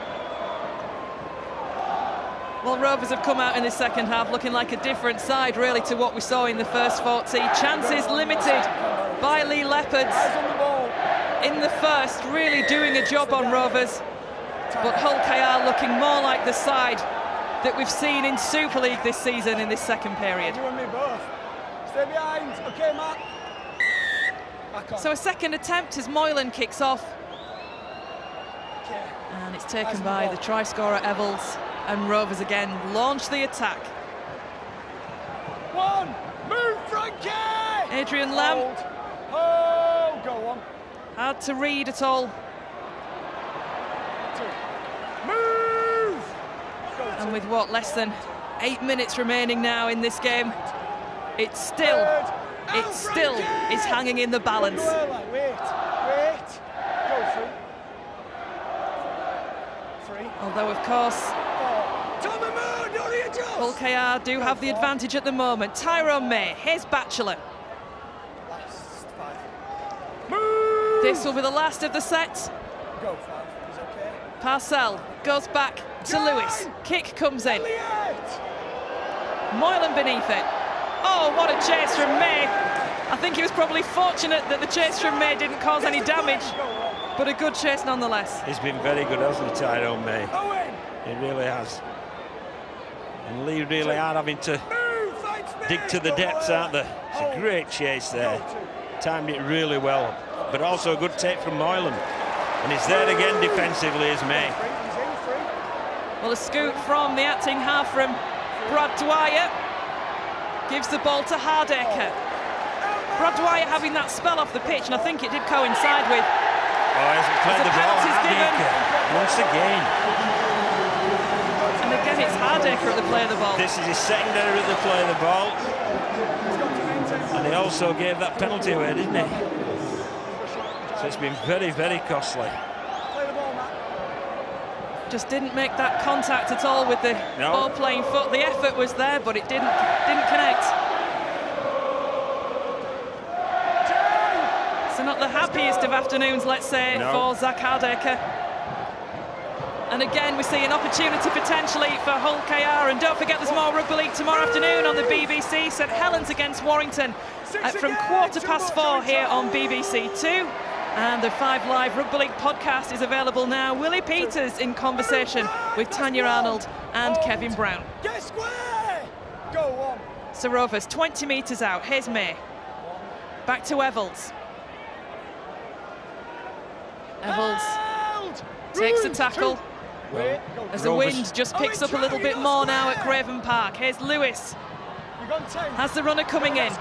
Well, Rovers have come out in the second half looking like a different side, really, to what we saw in the first 40. Chances limited by Leigh Leopards in the first, really doing a job on Rovers. But Hull KR looking more like the side that we've seen in Super League this season in this second period. You and me both. Stay behind. OK, Matt. So a second attempt as Moylan kicks off. And it's taken by the try scorer, Evels. And Rovers again launch the attack. One, move, Frankie! Adrian Lamb. Oh, go on. Hard to read at all. Move! And with what, less than 8 minutes remaining now in this game, it still is hanging in the balance. Wait. Go through. Three. Although, of course, Hull KR do have the advantage at the moment. Tyrone May, here's Batchelor. This will be the last of the set. Go, Fab. He's okay. Parcell goes back to Lewis. Kick comes in. Moylan beneath it. Oh, what a chase from May. I think he was probably fortunate that the chase from May didn't cause any damage, but a good chase nonetheless. He's been very good, hasn't he, Tyrone May? He really has. And Leigh really are having to dig to the depths, aren't they? It's a great chase there. Timed it really well, but also a good take from Moylan. And he's there again defensively, is May. Well, a scoop from the acting half from Brad Dwyer. Gives the ball to Hardaker. Brad Dwyer having that spell off the pitch, and I think it did coincide with. Oh, he hasn't played the ball. Hardaker, once again. And again, it's Hardaker at the play of the ball. This is his secondary at the play of the ball. And he also gave that penalty away, didn't he? So it's been very, very costly. Just didn't make that contact at all with the ball-playing foot. The effort was there, but it didn't connect. So not the happiest of afternoons, let's say, for Zach Hardaker. And again, we see an opportunity potentially for Hull KR. And don't forget, there's more Rugby League tomorrow afternoon on the BBC. St Helens against Warrington from 4:15 here on BBC Two. And the 5 Live Rugby League podcast is available now. Willie Peters in conversation with Tanya Arnold and Kevin Brown. Get square! Go on. So Rovers 20 metres out. Here's May. Back to Evalds. Evalds takes the tackle. As the wind just picks up a little bit more now at Craven Park. Here's Lewis. Has the runner coming in.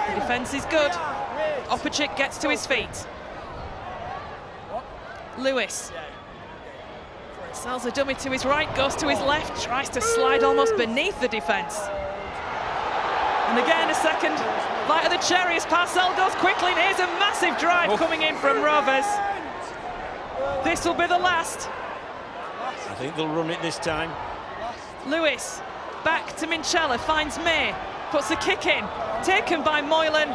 The defence is good. Opachik gets to his feet. Lewis. Sells a dummy to his right, goes to his left, tries to slide almost beneath the defence. And again, a second bite of the cherry as Parcell goes quickly, and here's a massive drive coming in from Rovers. This will be the last. I think they'll run it this time. Lewis, back to Minchella, finds May, puts the kick in, taken by Moylan,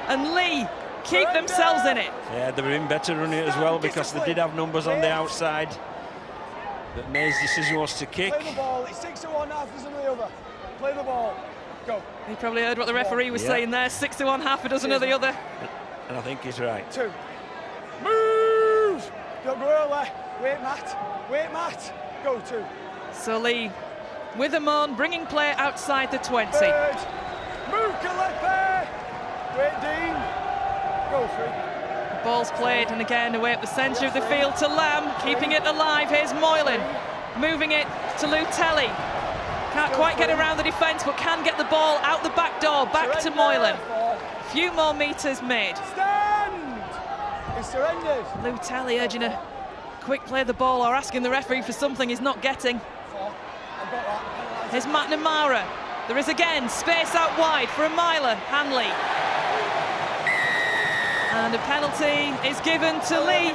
and Leigh keep themselves in it. Yeah, they were in better running it as well because they did have numbers on the outside. But May's decision was to kick. Play the ball, it's 6-1, half dozen of the other. Play the ball, go. He probably heard what the referee was saying there, 6-1, half a dozen of the other. And I think he's right. 2. Move! Don't go early. Wait, Matt. Go 2. So Leigh, with a moan, bringing play outside the 20. Third. Move, Kalepe! Wait, Dean. Go 3. Ball's played, and again away at the centre of the field to Lamb, keeping it alive. Here's Moylan, moving it to Lutelli. Can't quite get around the defence, but can get the ball out the back door, back to Moylan. A few more metres made. Stand! He's surrendered. Lutelli urging a quick play of the ball or asking the referee for something he's not getting. Here's McNamara. There is again space out wide for a miler, Hanley. And a penalty is given to Leigh.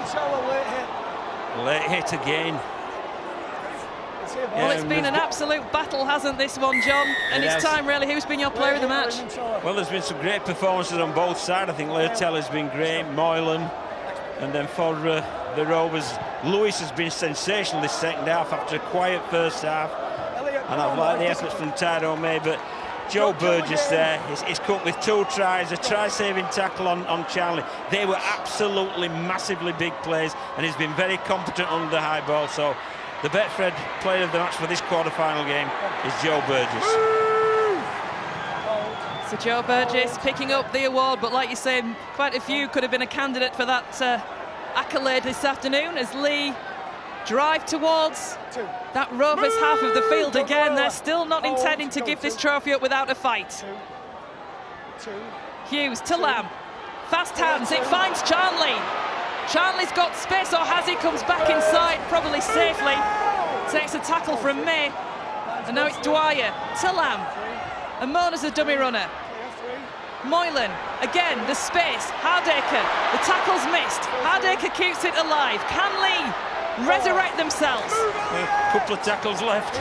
Late hit again. Well, it's been an absolute battle, hasn't this one, John? And it's time, really. Who's been your player of the match? Well, there's been some great performances on both sides. I think Lutelli's been great, Moylan. And then for the Rovers, Lewis has been sensational this second half after a quiet first half. And I've liked the efforts from Tyrone May, but Joe Burgess there, he's come with 2 tries, a try-saving tackle on Charlie. They were absolutely massively big plays, and he's been very competent under the high ball. So the Betfred player of the match for this quarter-final game is Joe Burgess. So Joe Burgess picking up the award, but like you say, quite a few could have been a candidate for that accolade this afternoon, as Leigh drive towards that Rovers half of the field again. They're still not intending to give this trophy up without a fight. Hughes to Lamb. Fast hands, it finds Charnley. Charnley's got space, or has he? Comes back inside, probably safely. Takes a tackle from May. And now it's Dwyer to Lamb. And Mona's a dummy runner. Moylan, again, the space. Hardaker, the tackle's missed. Hardaker keeps it alive. Can Leigh resurrect themselves? A couple of tackles left.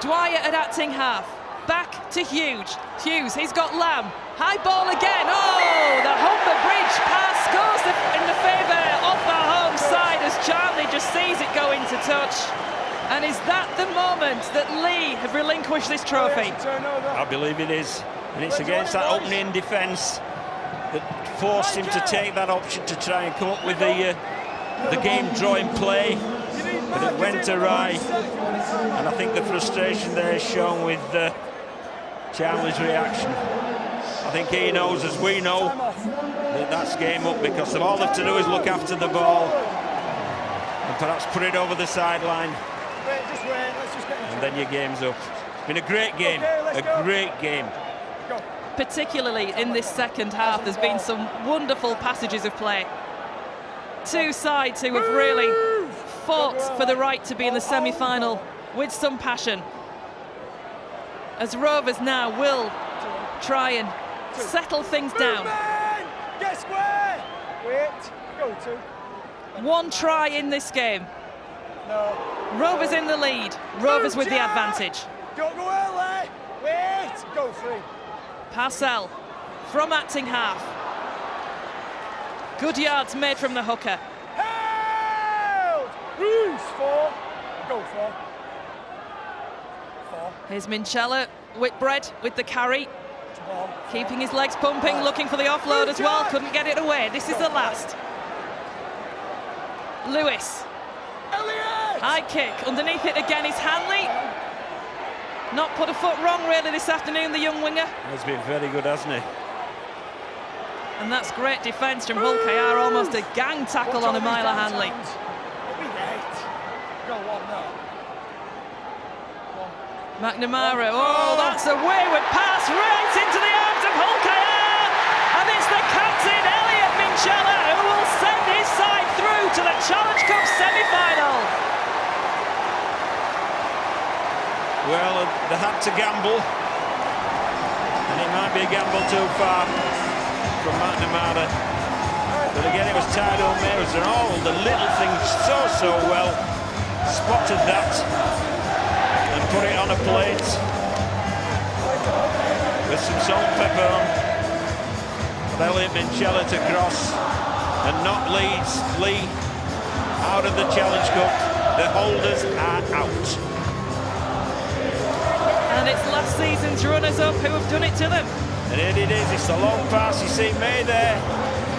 Dwyer at acting half. Back to Hughes. Hughes, he's got Lamb. High ball again. Oh, the Humber Bridge pass goes in the favour of the home side as Charnley just sees it go into touch. And is that the moment that Leigh have relinquished this trophy? I believe it is. And it's against that opening defence that forced him to take that option to try and come up with the game-drawing play. But it went awry. And I think the frustration there is shown with Charnley's reaction. I think he knows, as we know, that that's game up, because all they have to do is look after the ball and perhaps put it over the sideline. And then your game's up. It's been a great game, a great game. Particularly in this second half, there's been some wonderful passages of play. Two sides who have really fought for the right to be in the semi-final with some passion. As Rovers now will try and settle things down. Get square! Wait, go to. One try in this game. No. Rovers in the lead. Rovers with the advantage. Don't go early. Wait, go free. Parcell from acting half. Good yards made from the hooker. Held! Bruce, 4. Go 4. Here's Minchella, Whitbread with the carry. Keeping his legs pumping, looking for the offload as well. Couldn't get it away. This is the last. Lewis. High kick. Underneath it again is Hanley. Not put a foot wrong really this afternoon, the young winger. He's been very good, hasn't he? And that's great defence from Hull KR. Almost a gang tackle on Amila Hanley. McNamara, oh, that's a wayward pass right into the arms of Hull KR. And it's the captain, Elliot Minchella, who will send his side through to the Challenge Cup semi-final. Well, they had to gamble. And it might be a gamble too far from McNamara. But again, it was Tyrell Mayers and all the little things so well. Spotted that. And put it on a plate with some salt and pepper on. But Elliot Minchella to cross and not Leigh out of the Challenge Cup. The holders are out. And it's last season's runners-up who have done it to them. And it is, it's a long pass. You see May there,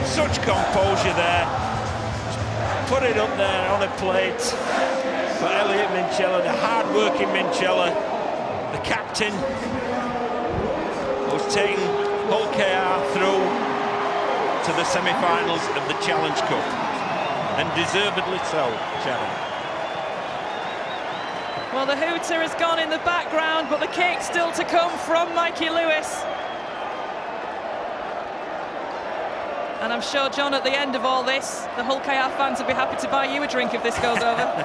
such composure there. Put it up there on a plate. For Elliot Minchella, the hard-working Minchella, the captain, who's taken Hull KR through to the semi-finals of the Challenge Cup, and deservedly so, Sharon. Well, the hooter has gone in the background, but the kick still to come from Mikey Lewis. And I'm sure, John, at the end of all this, the Hull KR fans will be happy to buy you a drink if this goes over.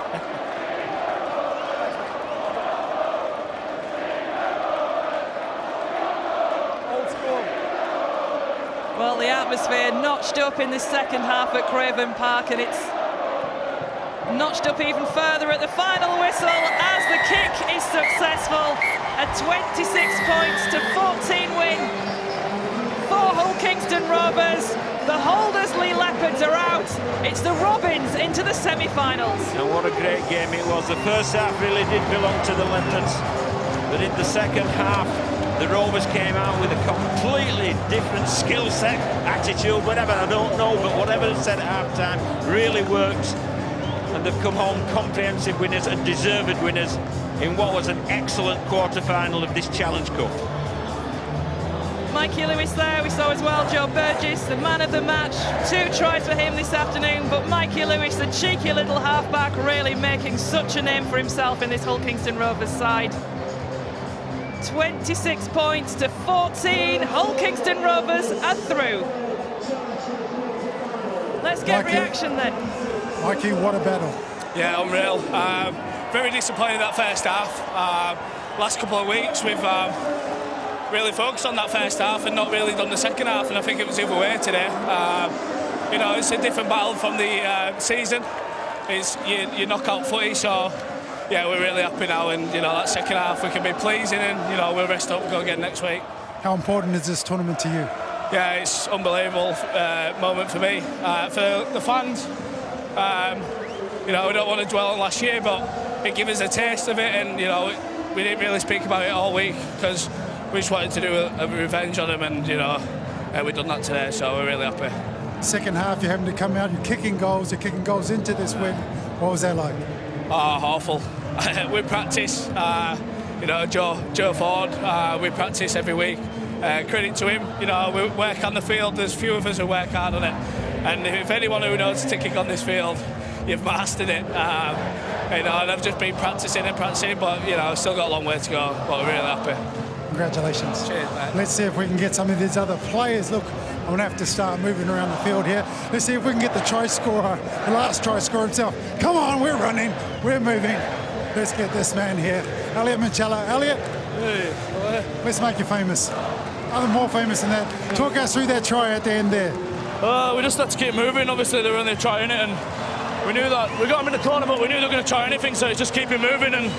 Well, the atmosphere notched up in the second half at Craven Park, and it's notched up even further at the final whistle as the kick is successful. A 26 points to 14 win for Hull Kingston Rovers. The holders, Leigh Leopards, are out. It's the Robins into the semi-finals. And what a great game it was. The first half really did belong to the Leopards, but in the second half, the Rovers came out with a completely different skill set, attitude, whatever, I don't know, but whatever it said at half-time really worked. And they've come home comprehensive winners and deserved winners in what was an excellent quarter-final of this Challenge Cup. Mikey Lewis there, we saw as well Joe Burgess, the man of the match. 2 tries for him this afternoon, but Mikey Lewis, the cheeky little halfback, really making such a name for himself in this Hull Kingston Rovers side. 26 points to 14, Hull Kingston Rovers are through. Let's get Mikey, reaction then. Mikey, what a battle. Yeah, unreal. Very disappointed that first half. Last couple of weeks we've really focused on that first half and not really done the second half, and I think it was the other way today. You know, it's a different battle from the season. It's you knockout footy, so yeah, we're really happy now, and you know, that second half we can be pleasing, and you know, we'll rest up and go again next week. How important is this tournament to you? Yeah, it's an unbelievable moment for me. For the fans, you know, we don't want to dwell on last year, but it gave us a taste of it, and you know, we didn't really speak about it all week because we just wanted to do a revenge on them, and you know, we've done that today, so we're really happy. Second half, you're having to come out and you're kicking goals into this win. What was that like? Oh, awful. We practice, you know, Joe Ford, we practice every week. Credit to him, you know, we work on the field, there's few of us who work hard on it, and if anyone who knows to kick on this field, you've mastered it. You know, and I've just been practicing, but you know, I've still got a long way to go, but we're really happy. Congratulations. Cheers, mate. Let's see if we can get some of these other players. Look, I'm going to have to start moving around the field here. Let's see if we can get the try scorer, the last try scorer himself. Come on, we're running, we're moving. Let's get this man here. Elliot Manchella. Elliot, let's make you famous. Other more famous than that. Talk us through that try at the end there. We just had to keep moving. Obviously, they were only trying it, and we knew that we got them in the corner, but we knew they were going to try anything, so it's just keep it moving. And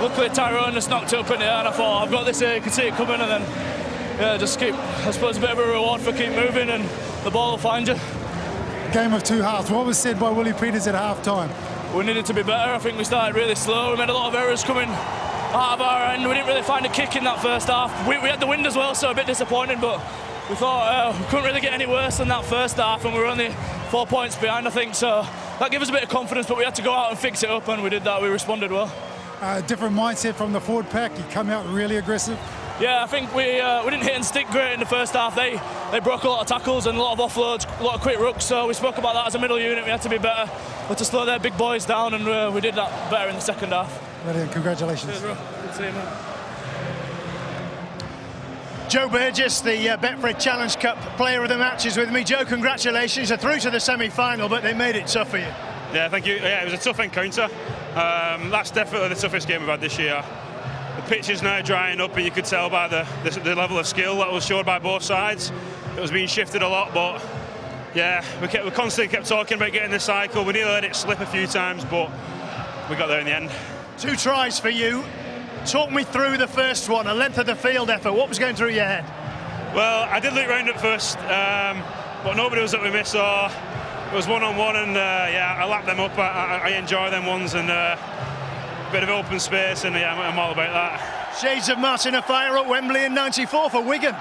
luckily, Tyrone just knocked it up in the air, and I thought, I've got this here, you can see it coming, and then, yeah, just keep, I suppose, a bit of a reward for keep moving, and the ball will find you. Game of two halves. What was said by Willie Peters at half-time? We needed to be better. I think we started really slow. We made a lot of errors coming out of our end. We didn't really find a kick in that first half. We had the wind as well, so a bit disappointing, but we thought we couldn't really get any worse than that first half, and we were only 4 points behind, I think, so that gave us a bit of confidence, but we had to go out and fix it up, and we did that. We responded well. Different mindset from the forward pack. You come out really aggressive. Yeah, I think we didn't hit and stick great in the first half. They broke a lot of tackles and a lot of offloads, a lot of quick rucks, so we spoke about that as a middle unit. We had to be better, but to slow their big boys down, and we did that better in the second half. Brilliant, congratulations. Cheers, bro. Good to see you, man. Joe Burgess, the Betfred Challenge Cup player of the match, is with me. Joe, congratulations. You're through to the semi-final, but they made it tough for you. Yeah, thank you. Yeah, it was a tough encounter. That's definitely the toughest game we've had this year. The pitch is now drying up, and you could tell by the level of skill that was showed by both sides. It was being shifted a lot, but yeah, we constantly kept talking about getting the cycle. We nearly let it slip a few times, but we got there in the end. 2 tries for you. Talk me through the first one, a length of the field effort. What was going through your head? Well, I did look round at first, but nobody was at my miss, so it was one-on-one, and yeah, I lapped them up. I enjoy them ones, and bit of open space, and yeah, I'm all about that. Shades of Martin Afire at Wembley in '94 for Wigan.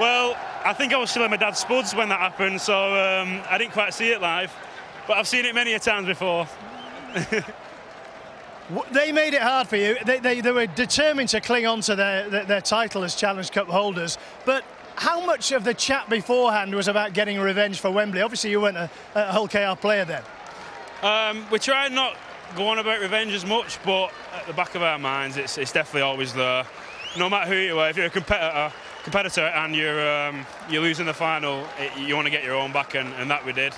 Well, I think I was still in my dad's spuds when that happened, so I didn't quite see it live, but I've seen it many a times before. They made it hard for you. They were determined to cling on to their title as Challenge Cup holders, but how much of the chat beforehand was about getting revenge for Wembley? Obviously, you weren't a Hull KR player then. We tried not go on about revenge as much, but at the back of our minds, it's definitely always there. No matter who you are, if you're a competitor and you're losing the final, you want to get your own back, and that we did.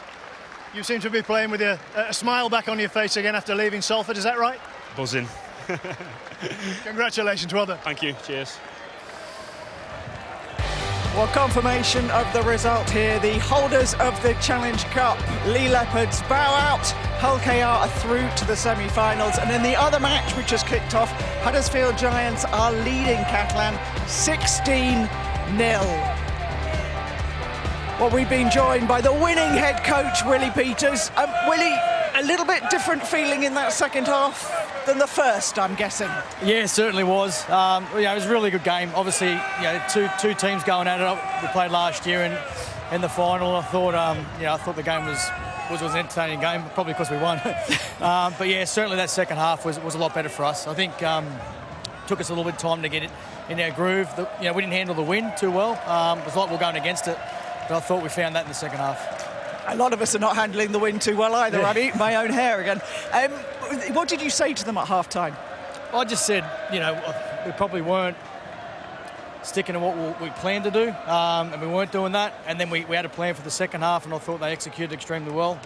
You seem to be playing with a smile back on your face again after leaving Salford, is that right? Buzzing. Congratulations, well done. Thank you, cheers. Well, confirmation of the result here. The holders of the Challenge Cup, Leigh Leopards, bow out. Hull KR are through to the semi-finals. And in the other match, which has kicked off, Huddersfield Giants are leading Catalan 16-0. Well, we've been joined by the winning head coach, Willie Peters. Willie, a little bit different feeling in that second half than the first, I'm guessing. Yeah, it certainly was. It was a really good game. Obviously, two teams going at it. We played last year in the final. I thought, I thought the game was an entertaining game, probably because we won. But yeah, certainly that second half was a lot better for us. I think took us a little bit of time to get it in our groove. We didn't handle the wind too well. It was like we were going against it, but I thought we found that in the second half. A lot of us are not handling the wind too well either. Yeah. I'm eating my own hair again. What did you say to them at half-time? I just said, we probably weren't sticking to what we planned to do, and we weren't doing that. And then we had a plan for the second half, and I thought they executed extremely well.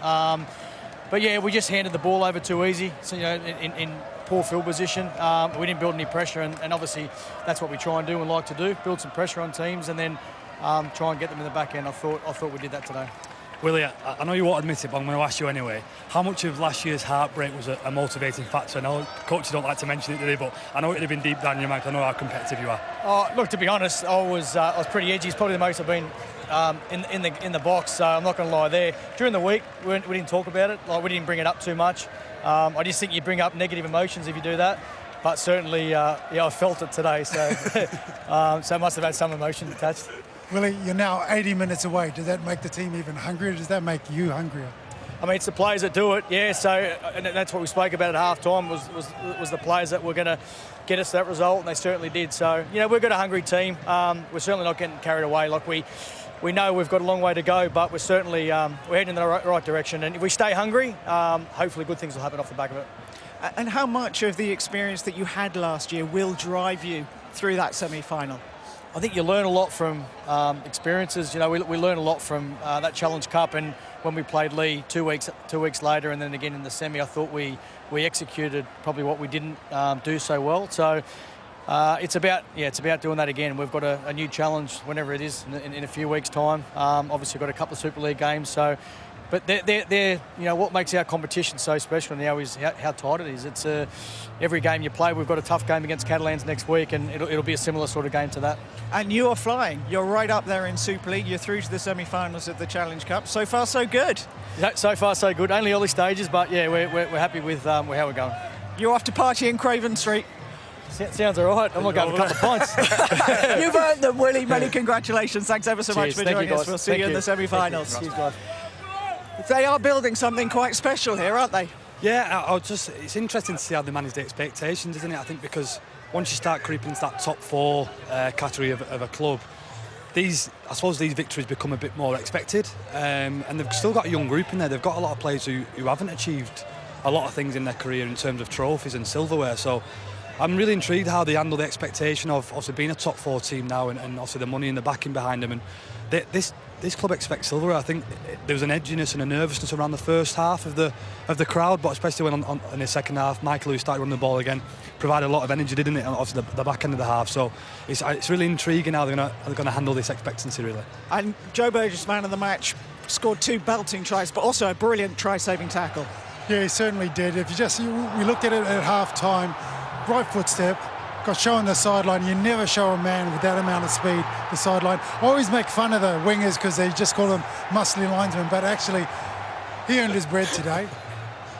But yeah, we just handed the ball over too easy. So in poor field position, we didn't build any pressure, and obviously that's what we try and do and like to do: build some pressure on teams, and then try and get them in the back end. I thought we did that today. Willie, I know you won't admit it, but I'm going to ask you anyway. How much of last year's heartbreak was a motivating factor? I know coaches don't like to mention it today, but I know it would have been deep down in your mind. I know how competitive you are. Oh, look, to be honest, I was pretty edgy. It's probably the most I've been in the box, so I'm not going to lie there. During the week, we didn't talk about it. We didn't bring it up too much. I just think you bring up negative emotions if you do that. But certainly, I felt it today, so so I must have had some emotion attached. Willie, you're now 80 minutes away. Does that make the team even hungrier? Does that make you hungrier? I mean, it's the players that do it, yeah. So, and that's what we spoke about at half-time was the players that were going to get us that result, and they certainly did. So, we've got a hungry team. We're certainly not getting carried away. We know we've got a long way to go, but we're certainly we're heading in the right direction. And if we stay hungry, hopefully good things will happen off the back of it. And how much of the experience that you had last year will drive you through that semi-final? I think you learn a lot from experiences. We learn a lot from that Challenge Cup, and when we played Leigh 2 weeks later, and then again in the semi, I thought we executed probably what we didn't do so well. So it's about doing that again. We've got a new challenge whenever it is in a few weeks' time. Obviously, we've got a couple of Super League games, so. But they're what makes our competition so special now is how tight it is. It's every game you play. We've got a tough game against Catalans next week, and it'll be a similar sort of game to that. And you are flying. You're right up there in Super League. You're through to the semi-finals of the Challenge Cup. So far, so good. Yeah, so far, so good. Only early stages, but yeah, we're happy with how we're going. You're off to party in Craven Street. Sounds all right. I'm not going for a couple of pints. You've earned them, Willie. Many congratulations. Thanks ever so much for Thank joining you, us. We'll see you in the semi-finals. Cheers, guys. They are building something quite special here, aren't they? Yeah, it's interesting to see how they manage the expectations, isn't it? I think because once you start creeping into that top four category of a club, I suppose these victories become a bit more expected, and they've still got a young group in there. They've got a lot of players who haven't achieved a lot of things in their career in terms of trophies and silverware. So I'm really intrigued how they handle the expectation of obviously being a top four team now, and obviously the money and the backing behind them. And this club expects silverware. I think there was an edginess and a nervousness around the first half of the crowd, but especially when in the second half, Michael, who started running the ball again, provided a lot of energy, didn't it? And obviously the back end of the half. So it's really intriguing how they're going to handle this expectancy, really. And Joe Burgess, man of the match, scored 2 belting tries, but also a brilliant try-saving tackle. Yeah, he certainly did. If we looked at it at half-time, right foot step, got shown the sideline. You never show a man with that amount of speed the sideline. I always make fun of the wingers because they just call them muscly linesmen, but actually he earned his bread today.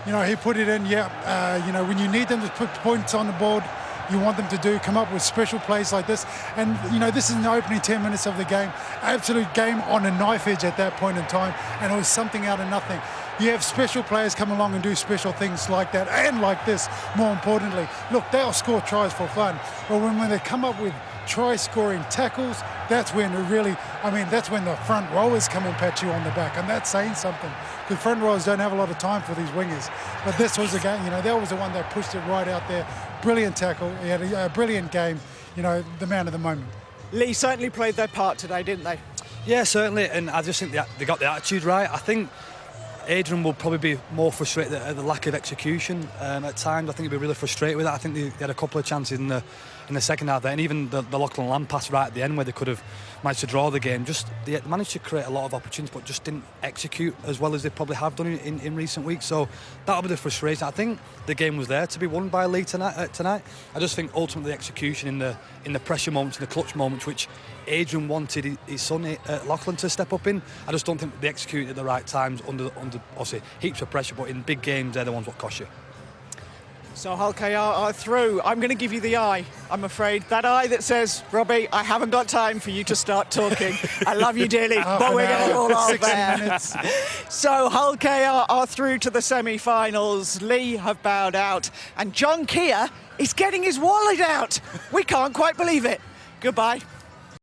He put it in. When you need them to put points on the board, you want them to come up with special plays like this. And this is in the opening 10 minutes of the game. Absolute game on a knife edge at that point in time, and it was something out of nothing. You have special players come along and do special things like that, and like this, more importantly. Look, they'll score tries for fun, but when they come up with try-scoring tackles, that's when that's when the front rowers come and pat you on the back, and that's saying something. Because front rowers don't have a lot of time for these wingers. But this was the game, that was the one that pushed it right out there. Brilliant tackle, he had a brilliant game, the man of the moment. Leigh certainly played their part today, didn't they? Yeah, certainly, and I just think they got the attitude right. I think Adrian will probably be more frustrated at the lack of execution at times. I think he'll be really frustrated with that. I think they had a couple of chances in the second half there, and even the Lachlan Lamb pass right at the end where they could have managed to draw the game. They managed to create a lot of opportunities, but just didn't execute as well as they probably have done in recent weeks. So that'll be the frustration. I think the game was there to be won by Leigh tonight. I just think ultimately the execution in the pressure moments, in the clutch moments, which Adrian wanted his son Lachlan to step up in. I just don't think they executed at the right times under obviously heaps of pressure, but in big games they're the ones what cost you. So Hull KR are through. I'm going to give you the eye, I'm afraid. That eye that says, Robbie, I haven't got time for you to start talking. I love you dearly, but we're going to roll off there. So Hull KR are through to the semi-finals. Leigh have bowed out. And John Keir is getting his wallet out. We can't quite believe it. Goodbye.